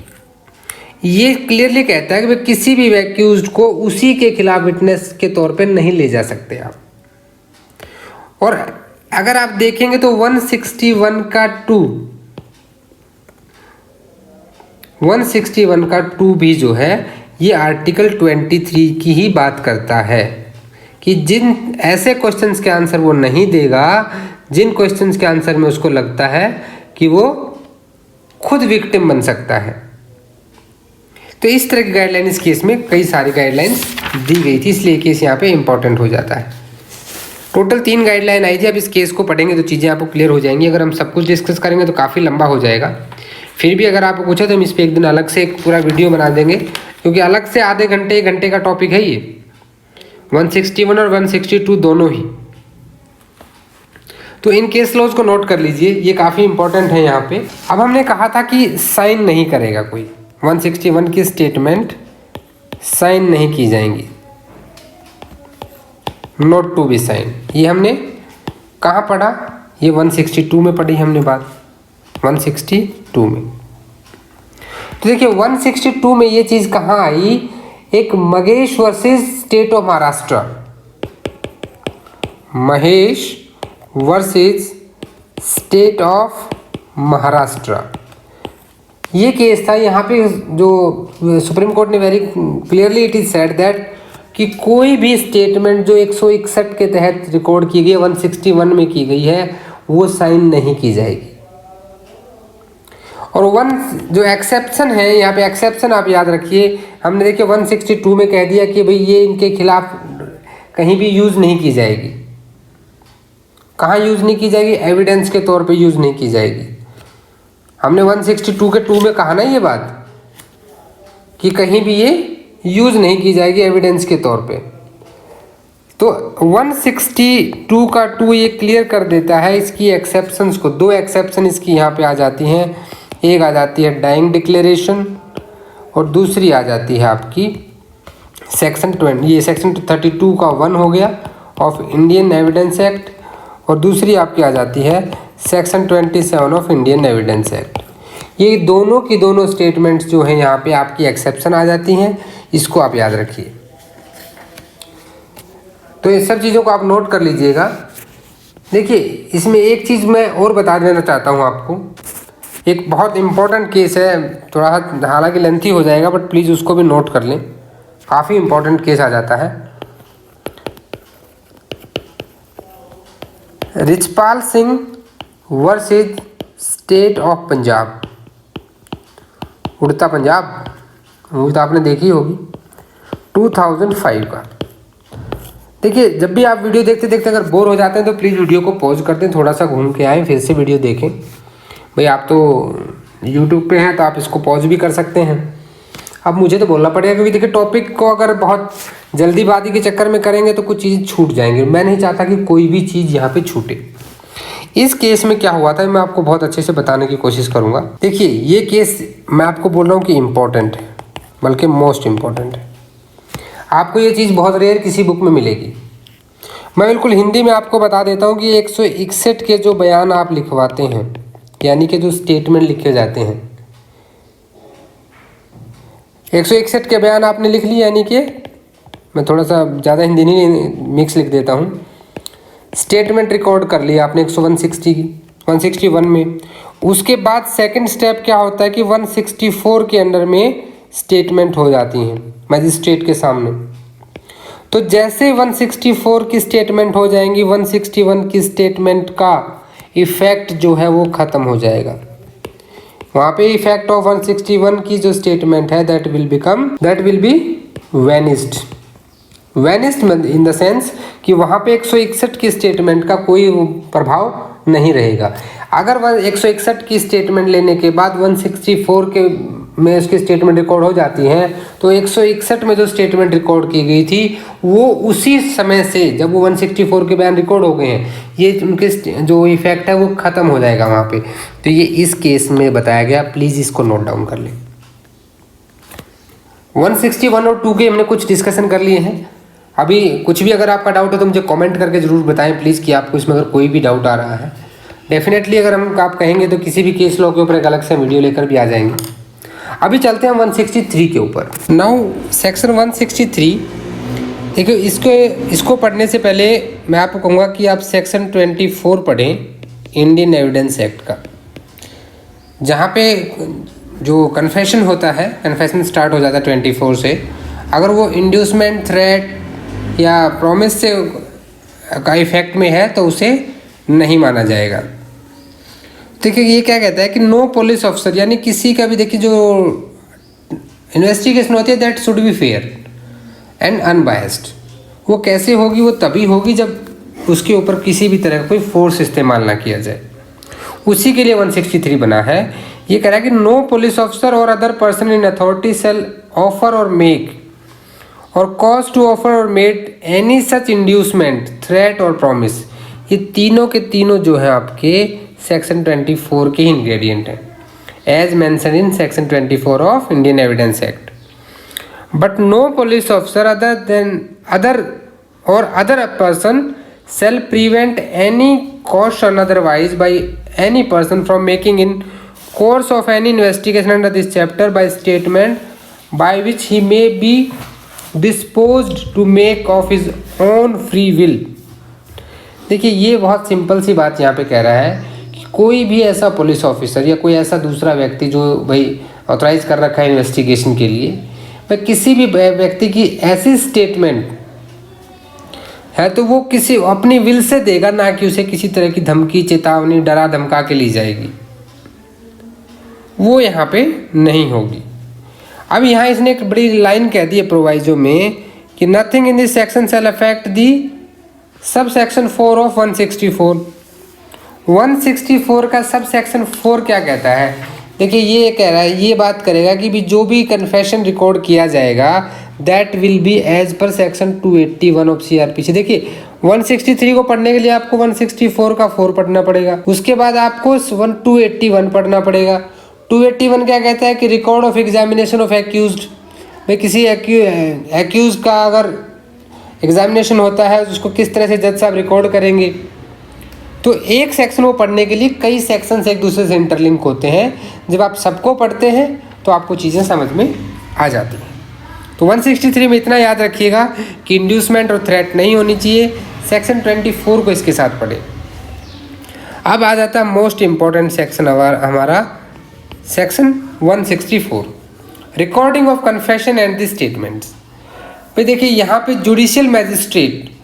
ये क्लियरली कहता है कि भाई किसी भी एक्यूज्ड को उसी के खिलाफ विटनेस के तौर पे नहीं ले जा सकते आप। और अगर आप देखेंगे तो 161 का 2 भी जो है ये आर्टिकल 23 की ही बात करता है कि जिन ऐसे क्वेश्चंस के आंसर वो नहीं देगा जिन क्वेश्चंस के आंसर में उसको लगता है कि वो खुद विक्टिम बन सकता है। तो इस तरह की गाइडलाइन इस केस में कई सारी गाइडलाइंस दी गई थी, इसलिए केस यहाँ पे इंपॉर्टेंट हो जाता है। टोटल 3 गाइडलाइन आई थी। अब इस केस को पढ़ेंगे तो चीज़ें आपको क्लियर हो जाएंगी। अगर हम सब कुछ डिस्कस करेंगे तो काफ़ी लंबा हो जाएगा। फिर भी अगर आपको पूछा तो हम इस पर एक दिन अलग से एक पूरा वीडियो बना देंगे, क्योंकि अलग से आधे घंटे 1 घंटे का टॉपिक है ये, 161 और 162 दोनों ही। तो इन केस लॉज को नोट कर लीजिए, ये काफ़ी इंपॉर्टेंट है यहाँ पे। अब हमने कहा था कि साइन नहीं करेगा कोई, 161 की स्टेटमेंट साइन नहीं की जाएंगी, नोट टू बी साइन। ये हमने कहाँ पढ़ा? ये 162 में पढ़ी हमने बात, 162 में। तो देखिए 162 में ये चीज़ कहाँ आई? एक Mahesh versus state of Maharashtra, Mahesh versus state of Maharashtra, ये केस था। यहाँ पे जो सुप्रीम कोर्ट ने very clearly it is said that कि कोई भी स्टेटमेंट जो 161 के तहत रिकॉर्ड की गई है, 161 में की गई है, वो साइन नहीं की जाएगी। और जो एक्सेप्शन है यहाँ पे, एक्सेप्शन आप याद रखिए, हमने देखिए 162 में कह दिया कि भाई ये इनके खिलाफ कहीं भी यूज़ नहीं की जाएगी। कहाँ यूज़ नहीं की जाएगी? एविडेंस के तौर पे यूज़ नहीं की जाएगी। हमने 162 के 2 में कहा ना ये बात कि कहीं भी ये यूज़ नहीं की जाएगी एविडेंस के तौर पे। तो 162 का 2 ये क्लियर कर देता है इसकी एक्सेप्शंस को। 2 एक्सेप्शन इसकी यहाँ पे आ जाती हैं। एक आ जाती है डाइंग डिक्लेरेशन, और दूसरी आ जाती है आपकी सेक्शन 20, ये सेक्शन 32 का 1 हो गया ऑफ इंडियन एविडेंस एक्ट, और दूसरी आपकी आ जाती है section 27 of Indian evidence act. ये दोनों की दोनों स्टेटमेंट्स जो हैं यहाँ पे आपकी एक्सेप्शन आ जाती हैं, इसको आप याद रखिए। तो इन सब चीज़ों को आप नोट कर लीजिएगा। देखिए इसमें एक चीज़ मैं और बता देना चाहता हूँ आपको, एक बहुत इम्पोर्टेंट केस है, थोड़ा हालांकि लेंथी हो जाएगा बट प्लीज़ उसको भी नोट कर लें, काफ़ी इम्पोर्टेंट केस आ जाता है। Richpal Singh versus state of Punjab, उड़ता पंजाब, मूवी तो आपने देखी होगी, 2005 का। देखिए जब भी आप वीडियो देखते देखते अगर बोर हो जाते हैं तो प्लीज़ वीडियो को पॉज कर दें, थोड़ा सा घूम के आएँ, फिर से वीडियो देखें। भाई आप तो यूट्यूब पे हैं तो आप इसको पॉज भी कर सकते हैं। अब मुझे तो बोलना पड़ेगा क्योंकि देखिए टॉपिक को अगर बहुत जल्दीबाजी के चक्कर में करेंगे तो कुछ चीज़ छूट जाएंगे। मैं नहीं चाहता कि कोई भी चीज़ यहाँ पे छूटे। इस केस में क्या हुआ था मैं आपको बहुत अच्छे से बताने की कोशिश करूँगा। देखिए ये केस मैं आपको बोल रहा हूँ कि इम्पोर्टेंट है, बल्कि मोस्ट इम्पॉर्टेंट है। आपको ये चीज़ बहुत रेयर किसी बुक में मिलेगी। मैं बिल्कुल हिंदी में आपको बता देता हूँ कि 161 के जो बयान आप लिखवाते हैं, यानी कि जो स्टेटमेंट लिखे जाते हैं, 161 के बयान आपने लिख लिए, यानी कि मैं थोड़ा सा ज़्यादा हिंदी नहीं मिक्स लिख देता हूँ। स्टेटमेंट रिकॉर्ड कर लिया आपने 161 में। उसके बाद सेकंड स्टेप क्या होता है कि 164 के अंडर में स्टेटमेंट हो जाती हैं मजिस्ट्रेट के सामने। तो जैसे 164 की स्टेटमेंट हो जाएंगी, 161 की स्टेटमेंट का इफ़ेक्ट जो है वो ख़त्म हो जाएगा। वहाँ पे इफेक्ट ऑफ 161 की जो स्टेटमेंट है that will B vanished in the sense कि वहाँ पे 161 की स्टेटमेंट का कोई प्रभाव नहीं रहेगा। अगर 161 की स्टेटमेंट लेने के बाद 164 के में उसकी स्टेटमेंट रिकॉर्ड हो जाती हैं तो 161 में जो स्टेटमेंट रिकॉर्ड की गई थी वो उसी समय से, जब वो 164 के बयान रिकॉर्ड हो गए हैं, ये उनके जो इफेक्ट है वो ख़त्म हो जाएगा वहाँ पे। तो ये इस केस में बताया गया, प्लीज़ इसको नोट डाउन कर लें। 161 और 2 के हमने कुछ डिस्कशन कर लिए हैं। अभी कुछ भी अगर आपका डाउट हो तो मुझे कमेंट करके ज़रूर बताएं प्लीज़ कि आपको इसमें अगर कोई भी डाउट आ रहा है। डेफिनेटली अगर आप कहेंगे तो किसी भी केस लॉ के ऊपर एक अलग से वीडियो लेकर भी आ जाएंगे। अभी चलते हैं 163 के ऊपर। नाउ सेक्शन 163, देखिए इसको पढ़ने से पहले मैं आपको कहूँगा कि आप सेक्शन 24 पढ़ें इंडियन एविडेंस एक्ट का, जहाँ पे जो कन्फेशन होता है, कन्फेशन स्टार्ट हो जाता है 24 से। अगर वो इंड्यूसमेंट, थ्रेट या प्रॉमिस से का इफेक्ट में है तो उसे नहीं माना जाएगा। देखिए ये क्या कहता है कि नो पुलिस ऑफिसर, यानी किसी का भी, देखिए जो इन्वेस्टिगेशन होती है that should be fair and unbiased. वो कैसे होगी? वो तभी होगी जब उसके ऊपर किसी भी तरह का कोई फोर्स इस्तेमाल ना किया जाए। उसी के लिए 163 बना है। ये कह रहा है कि no police officer or other person in authority shall offer or make or cause to offer or made any such inducement, threat or promise. ये तीनों के तीनों जो है आपके सेक्शन 24 के इंग्रेडिएंट हैं, as mention in section 24 of Indian evidence act. But no police officer other person shall prevent any caution otherwise by any person from making in course of any investigation under this chapter by statement by which he may be disposed to make of his own free will। देखिए ये बहुत सिंपल सी बात यहाँ पे कह रहा है कि कोई भी ऐसा पुलिस ऑफिसर या कोई ऐसा दूसरा व्यक्ति जो भाई ऑथराइज कर रखा है इन्वेस्टिगेशन के लिए, वह किसी भी व्यक्ति की ऐसी स्टेटमेंट है तो वो किसी अपनी विल से देगा, ना कि उसे किसी तरह की धमकी, चेतावनी, डरा धमका के ली जाएगी, वो यहाँ पे नहीं होगी। अब यहाँ इसने एक बड़ी लाइन कह दी है प्रोवाइजो में कि nothing in this section shell affect the sub section 4 of 164। 164 का सब सेक्शन 4 क्या कहता है? देखिए ये कह रहा है, ये बात करेगा कि भी जो भी कन्फेशन रिकॉर्ड किया जाएगा that will be as per section 281 of CRPC। देखिए 163 को पढ़ने के लिए आपको 164 का 4 पढ़ना पड़ेगा, उसके बाद आपको 281 पढ़ना पड़ेगा। 281 क्या कहता है कि record of examination of accused. भाई किसी एक्यूज का अगर एग्जामिनेशन होता है उसको किस तरह से जज साहब रिकॉर्ड करेंगे, तो एक सेक्शन को पढ़ने के लिए कई सेक्शंस एक दूसरे से इंटरलिंक होते हैं। जब आप सबको पढ़ते हैं तो आपको चीज़ें समझ में आ जाती हैं। तो 163 में इतना याद रखिएगा कि इंड्यूसमेंट और थ्रेट नहीं होनी चाहिए। सेक्शन 24 को इसके साथ पढ़े। अब आ जाता है मोस्ट इम्पॉर्टेंट सेक्शन हमारा section 164, recording of confession and the statements. भाई देखिए यहाँ पे जुडिशियल मैजिस्ट्रेट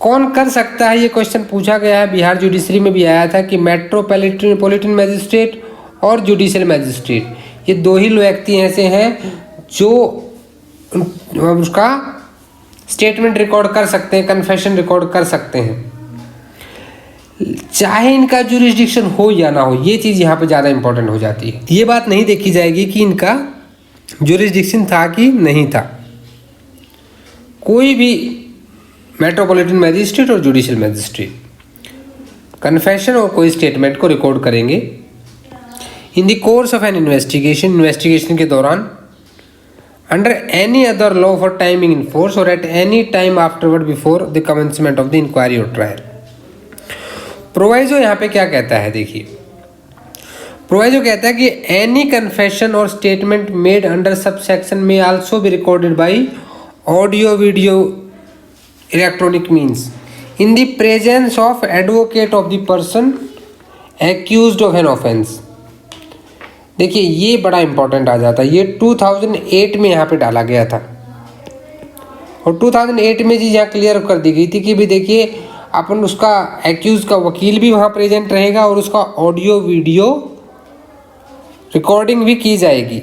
कौन कर सकता है, ये क्वेश्चन पूछा गया है। बिहार जुडिशरी में भी आया था कि मेट्रोपॉलिटन मैजिस्ट्रेट और जुडिशियल मैजिस्ट्रेट, ये दो ही व्यक्ति ऐसे हैं जो उसका स्टेटमेंट रिकॉर्ड कर सकते हैं, कन्फेशन रिकॉर्ड कर सकते हैं, चाहे इनका जुरिस्डिक्शन हो या ना हो। ये चीज़ यहाँ पे ज़्यादा इंपॉर्टेंट हो जाती है। ये बात नहीं देखी जाएगी कि इनका जुरिस्डिक्शन था कि नहीं था। कोई भी मेट्रोपॉलिटन मैजिस्ट्रेट और जुडिशियल मैजिस्ट्रेट कन्फेशन और कोई स्टेटमेंट को रिकॉर्ड करेंगे in the course of an investigation के दौरान, under any other law for timing in force और at any time afterward before the commencement of the inquiry और ट्रायल। प्रोवाइजो यहाँ पे क्या कहता है, देखिए प्रोवाइजो कहता है कि एनी कन्फेशन और statement made under sub section में also be recorded by audio video electronic means in the presence of advocate of the person accused of an offence. देखिए ये बड़ा इंपॉर्टेंट आ जाता है। ये 2008 में यहाँ पे डाला गया था और 2008 में जी यहाँ क्लियर कर दी गई थी कि भी देखिए अपन उसका एक्यूज का वकील भी वहाँ प्रेजेंट रहेगा और उसका ऑडियो वीडियो रिकॉर्डिंग भी की जाएगी।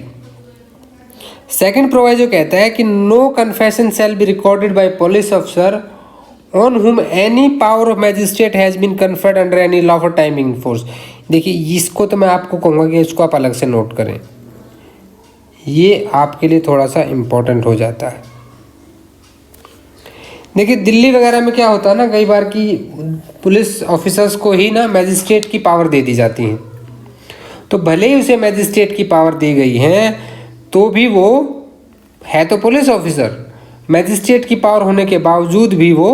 सेकंड प्रोवाइजो कहता है कि no confession shall be recorded by police officer on whom any power of magistrate has been conferred under any law for timing force. देखिए इसको तो मैं आपको कहूँगा कि इसको आप अलग से नोट करें, ये आपके लिए थोड़ा सा इम्पोर्टेंट हो जाता है। देखिए दिल्ली वगैरह में क्या होता है ना, कई बार कि पुलिस ऑफिसर्स को ही ना मैजिस्ट्रेट की पावर दे दी जाती है। तो भले ही उसे मैजिस्ट्रेट की पावर दी गई है तो भी वो है तो पुलिस ऑफिसर, मैजिस्ट्रेट की पावर होने के बावजूद भी वो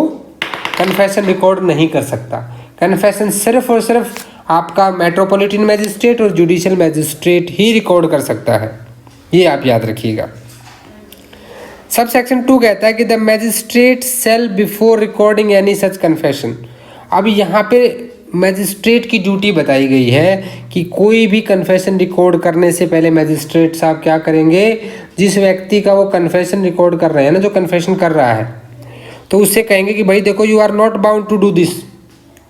कन्फेशन रिकॉर्ड नहीं कर सकता। कन्फेशन सिर्फ और सिर्फ आपका मेट्रोपॉलिटन मैजिस्ट्रेट और जुडिशियल मैजिस्ट्रेट ही रिकॉर्ड कर सकता है, ये आप याद रखिएगा। सब सेक्शन 2 कहता है कि the magistrate shall before recording any such confession. अब यहाँ पे मैजिस्ट्रेट की ड्यूटी बताई गई है कि कोई भी कन्फेशन रिकॉर्ड करने से पहले मैजिस्ट्रेट साहब क्या करेंगे, जिस व्यक्ति का वो कन्फेशन रिकॉर्ड कर रहे हैं ना, जो कन्फेशन कर रहा है, तो उससे कहेंगे कि भाई देखो you are not bound to do this,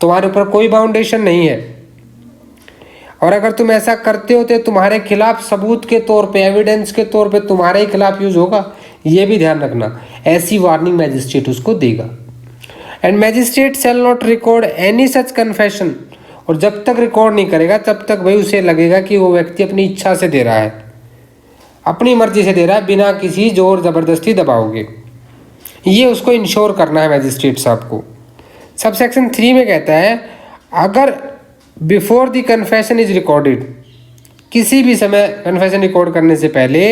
तुम्हारे ऊपर कोई बाउंडेशन नहीं है, और अगर तुम ऐसा करते हो तो तुम्हारे खिलाफ सबूत के तौर पे, एविडेंस के तौर पे तुम्हारे ही खिलाफ यूज होगा, ये भी ध्यान रखना। ऐसी वार्निंग मैजिस्ट्रेट उसको देगा। And magistrate shall not record any such confession, और जब तक रिकॉर्ड नहीं करेगा तब तक भाई उसे लगेगा कि वो व्यक्ति अपनी इच्छा से दे रहा है, अपनी मर्जी से दे रहा है, बिना किसी जोर ज़बरदस्ती दबाओगे। ये उसको इंश्योर करना है मैजिस्ट्रेट साहब को। सब सेक्शन 3 में कहता है अगर before the confession is recorded, किसी भी समय कन्फेशन रिकॉर्ड करने से पहले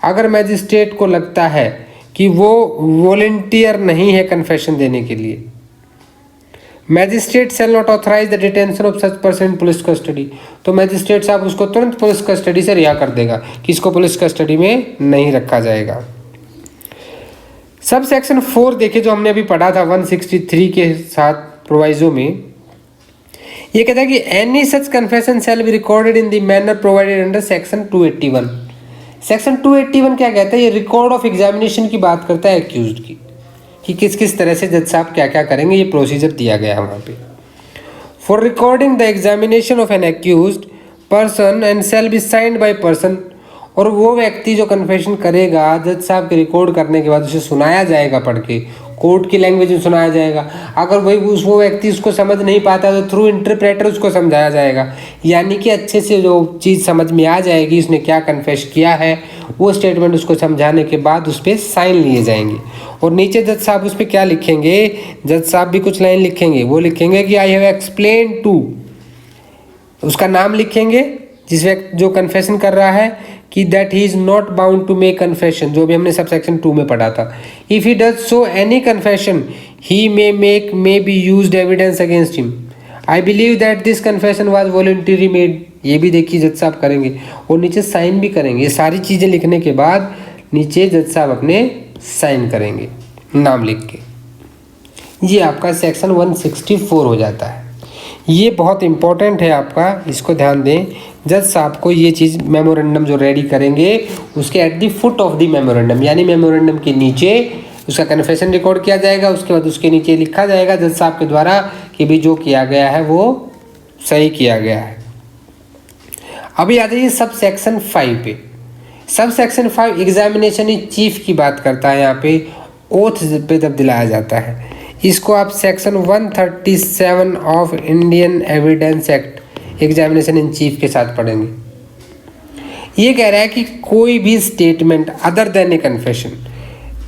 अगर मैजिस्ट्रेट को लगता है कि वो वॉलंटियर नहीं है कन्फेशन देने के लिए, magistrate shall not authorise the detention of such person in police custody, तो मैजिस्ट्रेट साहब उसको तुरंत पुलिस कस्टडी से रिहा कर देगा कि इसको पुलिस कस्टडी में नहीं रखा जाएगा। सब सेक्शन 4 देखिए जो हमने अभी पढ़ा था 163 के साथ प्रोवाइजो में, ये कहता है कि any such confession shall be recorded in the manner provided under section 281। Section 281 क्या कहता है, ये रिकॉर्ड ऑफ एग्जामिनेशन की बात करता है एक्यूज्ड की, कि किस किस तरह से जज साहब क्या क्या करेंगे, ये प्रोसीजर दिया गया है वहाँ पे। For recording the examination of N accused person and shall be signed by person, और वो व्यक्ति जो कन्फेशन करेगा जज साहब के रिकॉर्ड करने के बाद उसे सुनाया जाएगा, पढ़ के कोर्ट की लैंग्वेज में सुनाया जाएगा। अगर वो व्यक्ति उसको समझ नहीं पाता तो थ्रू इंटरप्रेटर उसको समझाया जाएगा, यानी कि अच्छे से जो चीज़ समझ में आ जाएगी उसने क्या कन्फेस किया है, वो स्टेटमेंट उसको समझाने के बाद उस पर साइन लिए जाएंगे। और नीचे जज साहब उस पर क्या लिखेंगे, जज साहब भी कुछ लाइन लिखेंगे, वो लिखेंगे कि आई हैव एक्सप्लेन टू, उसका नाम लिखेंगे जिस व्यक्ति जो कन्फेशन कर रहा है कि that he is not bound to make confession, जो भी हमने सब सेक्शन 2 में पढ़ा था। If he does so any confession he may be used evidence against him, I believe that this confession was voluntary made, ये भी देखिए जज साहब करेंगे और नीचे साइन भी करेंगे। ये सारी चीज़ें लिखने के बाद नीचे जज साहब अपने साइन करेंगे नाम लिख के। ये आपका सेक्शन 164 हो जाता है। ये बहुत इंपॉर्टेंट है आपका, इसको ध्यान दें। जज साहब को ये चीज़ मेमोरेंडम जो रेडी करेंगे उसके at the foot of the memorandum, यानी मेमोरेंडम के नीचे उसका कन्फेशन रिकॉर्ड किया जाएगा। उसके बाद उसके नीचे लिखा जाएगा जज साहब के द्वारा कि भी जो किया गया है वो सही किया गया है। अभी आ जाइए सब सेक्शन 5 पे। सब सेक्शन 5 एग्जामिनेशन इन चीफ की बात करता है। यहाँ पे ओथ पे जब दिलाया जाता है, इसको आप section 137 of Indian evidence act examination in chief के साथ पढ़ेंगे। ये कह रहा है कि कोई भी स्टेटमेंट अदर देन ए कन्फेशन,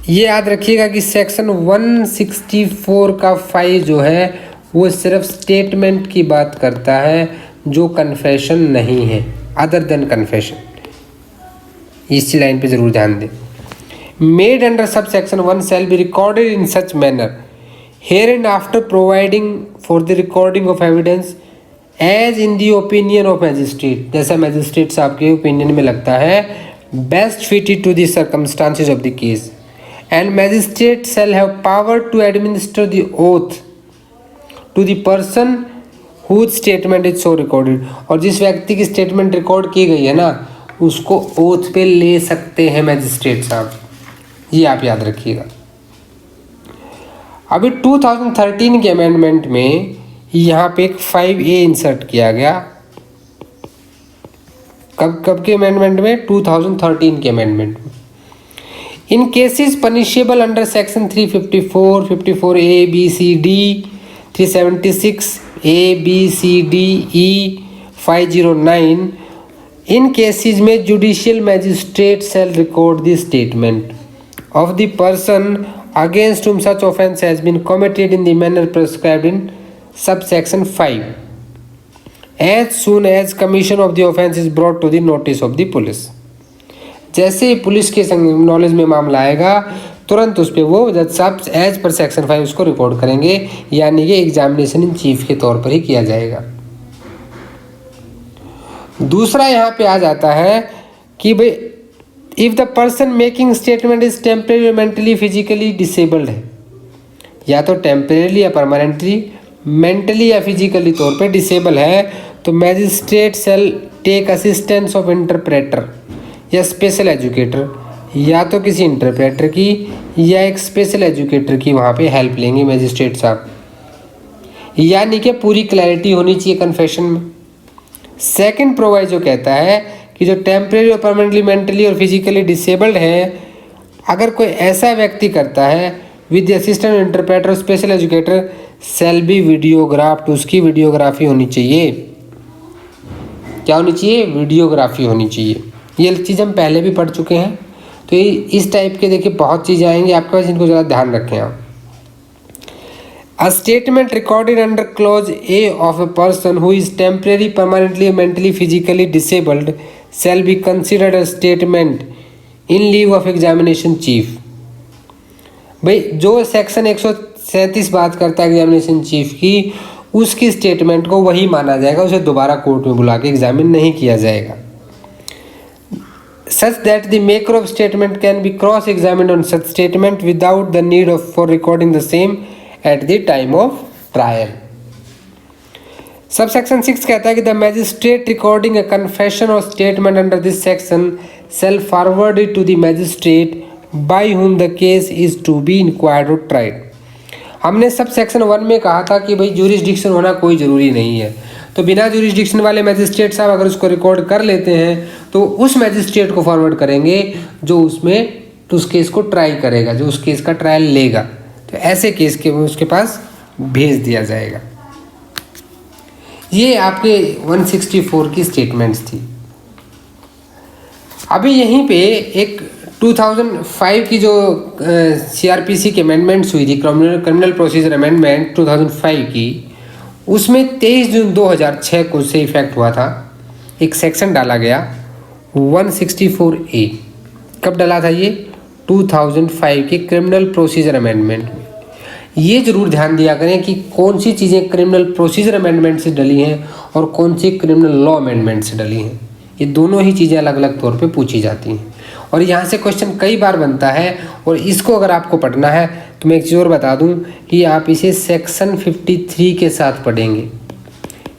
ये याद रखिएगा कि सेक्शन 164 का 5 जो है वो सिर्फ स्टेटमेंट की बात करता है जो कन्फेशन नहीं है, अदर देन कन्फेशन। इस लाइन पे जरूर ध्यान दें। Made under sub section 1 shall be recorded in such manner hereinafter providing for the recording of evidence as in the opinion of magistrate, जैसा मैजिस्ट्रेट साहब के ओपिनियन में लगता है best fitted to the circumstances of the case, and magistrate shall have power to administer the oath to the person whose statement is so recorded. और जिस व्यक्ति की स्टेटमेंट रिकॉर्ड की गई है ना, उसको ओथ पे ले सकते हैं मैजिस्ट्रेट साहब, ये आप याद रखिएगा। अभी 2013 के अमेंडमेंट में यहाँ पे एक 5A इंसर्ट किया गया। कब के अमेंडमेंट में? 2013 के अमेंडमेंट में। In cases punishable under section 354, 54A, B, C, D, 376, A, B, C, D, E, 509, in cases में judicial magistrate shell record the statement of the person against whom such offence has been committed in the manner prescribed in subsection 5 as soon as commission of the offence is brought to the notice of the police। जैसे ही पुलिस के नॉलेज में मामला आएगा तुरंत उस पर वो जज साहब एज पर सेक्शन 5 उसको रिकॉर्ड करेंगे, यानी कि एग्जामिनेशन इन चीफ के तौर पर ही किया जाएगा। दूसरा यहाँ पे आ जाता है कि भाई if the person making statement is temporary mentally physically disabled है, या तो टेम्परेरी या परमानेंटली, मेंटली या फिजिकली तौर पे डिसेबल है, तो magistrate shall take assistance of interpreter या स्पेशल एजुकेटर, या तो किसी इंटरप्रेटर की या एक स्पेशल एजुकेटर की वहाँ पे हेल्प लेंगे मैजिस्ट्रेट साहब, यानी कि पूरी क्लैरिटी होनी चाहिए कन्फेशन में। सेकंड प्रोवाइजो कहता है कि जो टेम्परेरी और परमानेंटली मेंटली और फिजिकली डिसेबल्ड है, अगर कोई ऐसा व्यक्ति करता है with the assistant interpreter special educator shall be videographed, उसकी वीडियोग्राफी होनी चाहिए। क्या होनी चाहिए? वीडियोग्राफी होनी चाहिए। ये चीज़ हम पहले भी पढ़ चुके हैं, तो ये इस टाइप के देखिए बहुत चीज़ें आएंगी आपके पास, इनको ज़रा ध्यान रखें आप। A statement recorded under clause A of a person who is temporary, permanently, mentally, physically disabled shall be considered a statement in lieu of examination chief। भाई जो सेक्शन 137 बात करता है एग्जामिनेशन चीफ की, उसकी स्टेटमेंट को वही माना जाएगा, उसे दोबारा कोर्ट में बुला के एग्जामिन नहीं किया जाएगा। Such that the maker of statement can be cross-examined on such statement without the need of for recording the same at the time of trial। Subsection 6 कहता है कि the magistrate recording a confession or statement under this section shall forward it to the magistrate by whom the case is to be inquired or tried। हमने सब सेक्शन 1 में कहा था कि भाई ज्यूरिसडिक्शन होना कोई ज़रूरी नहीं है, तो बिना ज्यूरिसडिक्शन वाले मैजिस्ट्रेट साहब अगर उसको रिकॉर्ड कर लेते हैं तो उस मैजिस्ट्रेट को फॉरवर्ड करेंगे जो उसमें उस केस को ट्राई करेगा, जो उस केस का ट्रायल लेगा, तो ऐसे केस के उसके पास भेज दिया जाएगा। ये आपके 164 की स्टेटमेंट्स थी। अभी यहीं पे एक 2005 की जो CRPC की अमेंडमेंट्स हुई थी, क्रिमिनल प्रोसीजर अमेंडमेंट 2005 की, उसमें 23 जून 2006 को से इफेक्ट हुआ था। एक सेक्शन डाला गया 164A। कब डाला था ये? 2005 के क्रिमिनल प्रोसीजर अमेंडमेंट में। ये जरूर ध्यान दिया करें कि कौन सी चीज़ें क्रिमिनल प्रोसीजर अमेंडमेंट से डली हैं और कौन सी क्रिमिनल लॉ अमेंडमेंट से डली हैं। ये दोनों ही चीज़ें अलग अलग तौर पे पूछी जाती हैं और यहाँ से क्वेश्चन कई बार बनता है। और इसको अगर आपको पढ़ना है तो मैं एक चीज़ और बता दूँ कि आप इसे सेक्शन 53 के साथ पढ़ेंगे,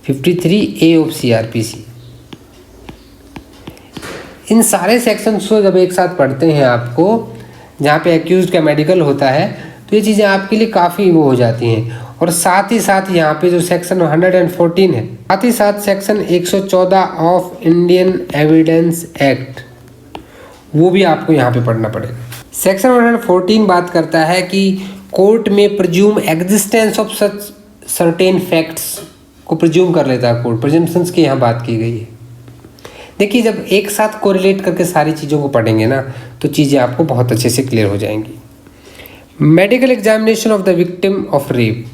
53A ऑफ CRPC। इन सारे सेक्शंस को जब एक साथ पढ़ते हैं आपको, जहाँ पे एक्यूज्ड का मेडिकल होता है, तो ये चीज़ें आपके लिए काफ़ी वो हो जाती हैं। और साथ ही साथ यहाँ पे जो सेक्शन 114 है, साथ ही साथ section 114 of Indian evidence act, वो भी आपको यहाँ पे पढ़ना पड़ेगा। सेक्शन 114 बात करता है कि कोर्ट में presume existence of such certain facts को प्रज्यूम कर लेता है कोर्ट, प्रिजम्पशंस की यहाँ बात की गई है। देखिए, जब एक साथ कोरिलेट करके सारी चीज़ों को पढ़ेंगे ना, तो चीज़ें आपको बहुत अच्छे से क्लियर हो जाएंगी। Medical examination of the victim of rape,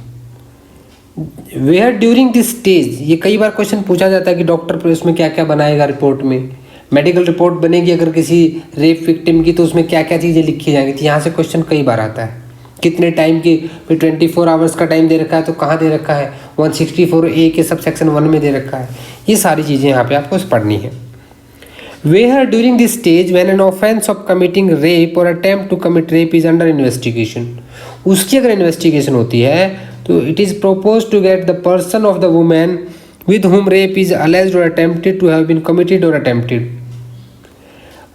where during this stage, ये कई बार क्वेश्चन पूछा जाता है कि डॉक्टर उसमें क्या क्या बनाएगा रिपोर्ट में। मेडिकल रिपोर्ट बनेगी अगर किसी रेप विक्टिम की, तो उसमें क्या क्या चीज़ें लिखी जाएंगी। तो यहाँ से क्वेश्चन कई बार आता है, कितने टाइम की, फिर 24 आवर्स का टाइम दे रखा है तो कहाँ दे रखा है, 164A के सब सेक्शन 1 में दे रखा है। ये सारी चीज़ें यहाँ पे आपको पढ़नी है। Where during this stage when an offense of committing rape or attempt to commit rape is under investigation, उसकी अगर इन्वेस्टिगेशन होती है तो it is proposed to get the person of the woman with whom rape is alleged or attempted to have been committed or attempted,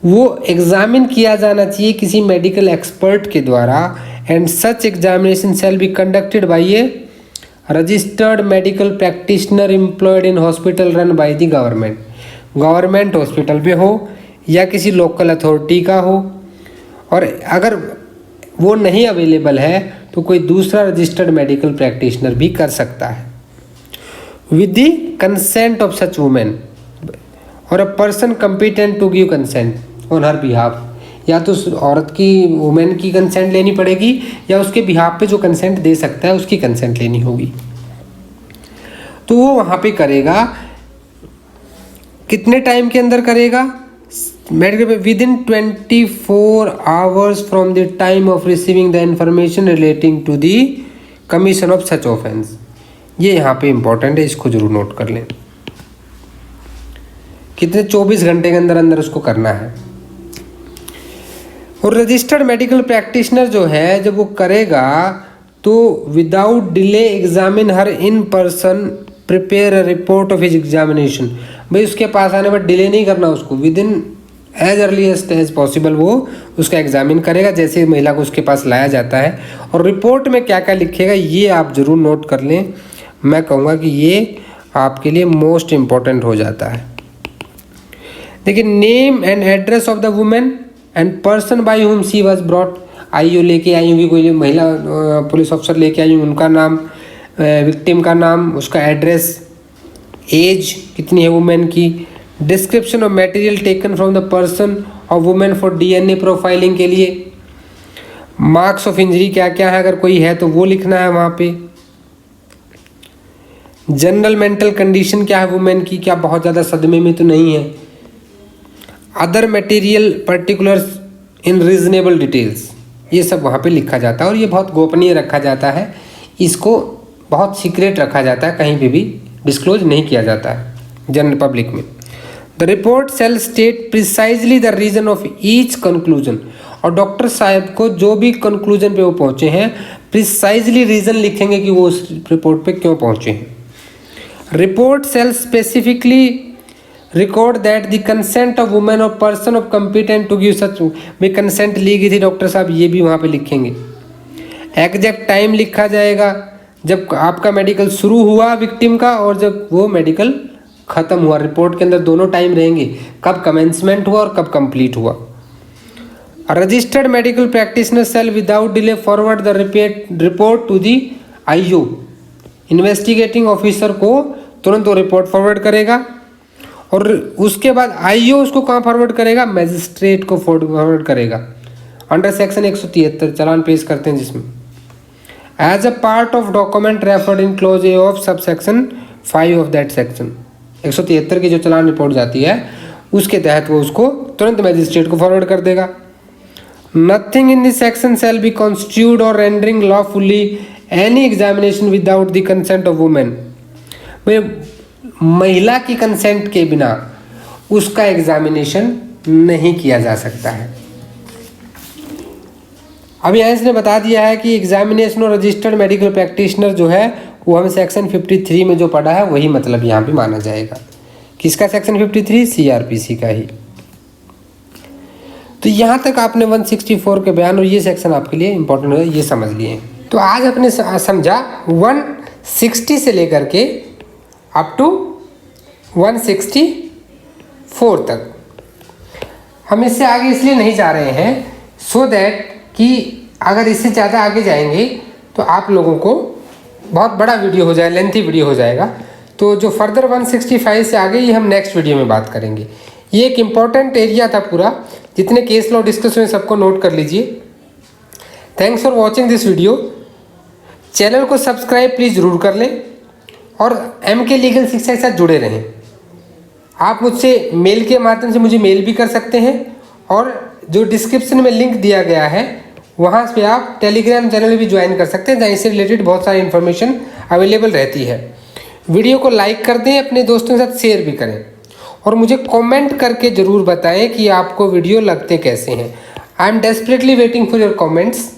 वो एग्जामिन किया जाना चाहिए किसी मेडिकल एक्सपर्ट के द्वारा। And such examination shall be conducted by A registered medical practitioner employed in hospital run by the government, government hospital पे हो या किसी लोकल अथॉरिटी का हो। और अगर वो नहीं अवेलेबल है तो कोई दूसरा रजिस्टर्ड मेडिकल प्रैक्टिशनर भी कर सकता है with the consent of such women और a person competent to give consent on her behalf. या तो उस औरत की, वुमेन की कंसेंट लेनी पड़ेगी या उसके बिहाफ पे जो कंसेंट दे सकता है उसकी कंसेंट लेनी होगी। तो वो वहाँ पे करेगा, कितने टाइम के अंदर करेगा, medical within 24 hours from the time of receiving the information relating to the commission of such offence. ये यहाँ पे इंपॉर्टेंट है, इसको जरूर नोट कर लें। कितने 24 घंटे के अंदर अंदर उसको करना है। और रजिस्टर्ड मेडिकल प्रैक्टिशनर जो है जब वो करेगा तो without delay examine her in person, prepare a report of his examination. भाई उसके पास आने पर डिले नहीं करना, उसको within as earliest as possible वो उसका एग्जामिन करेगा जैसे महिला को उसके पास लाया जाता है। और रिपोर्ट में क्या क्या लिखेगा ये आप ज़रूर नोट कर लें। मैं कहूँगा कि ये आपके लिए मोस्ट इम्पॉर्टेंट हो जाता है। देखिए, name and address of the women and person by whom she was brought, IO लेके आई होंगी, कोई महिला पुलिस ऑफिसर लेके आई होंगी, उनका नाम, विक्टिम का नाम, उसका एड्रेस, एज कितनी है वुमेन की, description of material taken from the person of women for DNA profiling के लिए, मार्क्स ऑफ इंजरी क्या क्या है अगर कोई है तो वो लिखना है वहाँ पे, जनरल मेंटल कंडीशन क्या है वुमेन की, क्या बहुत ज़्यादा सदमे में तो नहीं है, अदर मटेरियल पर्टिकुलर्स इन रीजनेबल डिटेल्स, ये सब वहाँ पे लिखा जाता है। और ये बहुत गोपनीय रखा जाता है, इसको बहुत सीक्रेट रखा जाता है, कहीं पे भी डिस्क्लोज नहीं किया जाता है जनरल पब्लिक में। The report shall state precisely the reason of each conclusion, और डॉक्टर साहब को जो भी कंक्लूजन पे वो पहुँचे हैं प्रिसाइजली रीज़न लिखेंगे कि वो उस रिपोर्ट पे क्यों पहुँचे हैं। Report shall specifically record that the consent of women or person of competent to give such में कंसेंट ली गई थी डॉक्टर साहब, ये भी वहाँ पे लिखेंगे। एग्जैक्ट टाइम लिखा जाएगा जब आपका मेडिकल शुरू हुआ विक्टिम का और जब वो मेडिकल ख़त्म हुआ। रिपोर्ट के अंदर दोनों टाइम रहेंगे, कब कमेंसमेंट हुआ और कब कंप्लीट हुआ। Registered medical practitioner shall without delay forward the report to the IO, investigating officer को तुरंत वो रिपोर्ट फॉरवर्ड करेगा। और उसके बाद आईओ उसको कहाँ फॉरवर्ड करेगा, मैजिस्ट्रेट को फॉरवर्ड करेगा अंडर सेक्शन 173 चालान पेश करते हैं जिसमें as a part of document referred in clause a of sub section 5 of that section. 173 की जो चालान रिपोर्ट जाती है उसके तहत वो उसको तुरंत मैजिस्ट्रेट को फॉरवर्ड कर देगा। Nothing in this section shall be constitute or rendering lawfully any examination without the consent of women, महिला की कंसेंट के बिना उसका एग्जामिनेशन नहीं किया जा सकता है। अब यहाँ इसने बता दिया है कि एग्जामिनेशन और रजिस्टर्ड मेडिकल प्रैक्टिशनर जो है वो हम सेक्शन 53 में जो पढ़ा है वही मतलब यहाँ पे माना जाएगा। किसका सेक्शन 53? सीआरपीसी का ही। तो यहाँ तक आपने 164 के बयान और ये सेक्शन आपके लिए इंपॉर्टेंट है, ये समझ लिए। तो आज आपने समझा 160 से लेकर के अप टू 164 तक। हम इससे आगे इसलिए नहीं जा रहे हैं सो दैट कि अगर इससे ज़्यादा आगे जाएंगे तो आप लोगों को बहुत बड़ा वीडियो हो जाए, लेंथी वीडियो हो जाएगा। तो जो फर्दर 165 से आगे ये हम नेक्स्ट वीडियो में बात करेंगे। ये एक इम्पॉर्टेंट एरिया था पूरा, जितने केस लॉ डिस्कस हुए सबको नोट कर लीजिए। Thanks for watching this video. Channel को सब्सक्राइब प्लीज़ ज़रूर कर लें और MK लीगल शिक्षा के साथ जुड़े रहें। आप मुझसे मेल के माध्यम से मुझे मेल भी कर सकते हैं और जो डिस्क्रिप्शन में लिंक दिया गया है वहाँ पे आप टेलीग्राम चैनल भी ज्वाइन कर सकते हैं, जहाँ इससे रिलेटेड बहुत सारी इन्फॉर्मेशन अवेलेबल रहती है। वीडियो को लाइक कर दें, अपने दोस्तों के साथ शेयर भी करें और मुझे कमेंट करके ज़रूर बताएं कि आपको वीडियो लगते कैसे हैं। I am desperately waiting for your comments.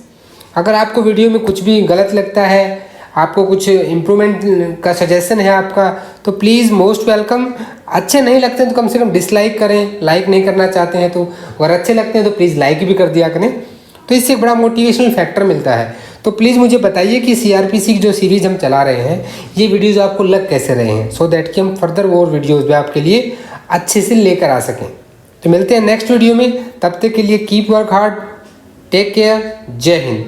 अगर आपको वीडियो में कुछ भी गलत लगता है, आपको कुछ इम्प्रूवमेंट का सजेशन है आपका, तो प्लीज़ मोस्ट वेलकम। अच्छे नहीं लगते हैं तो कम से कम डिसलाइक करें, लाइक नहीं करना चाहते हैं तो, अगर अच्छे लगते हैं तो प्लीज़ लाइक भी कर दिया करें। तो इससे एक बड़ा मोटिवेशनल फैक्टर मिलता है। तो प्लीज़ मुझे बताइए कि सीआरपीसी की जो सीरीज़ हम चला रहे हैं ये वीडियोज़ आपको लग कैसे रहे हैं, सो दैट कि हम फर्दर और वीडियोज़ भी आपके लिए अच्छे से लेकर आ सकें। तो मिलते हैं नेक्स्ट वीडियो में, तब तक के लिए keep work hard, take care, जय हिंद।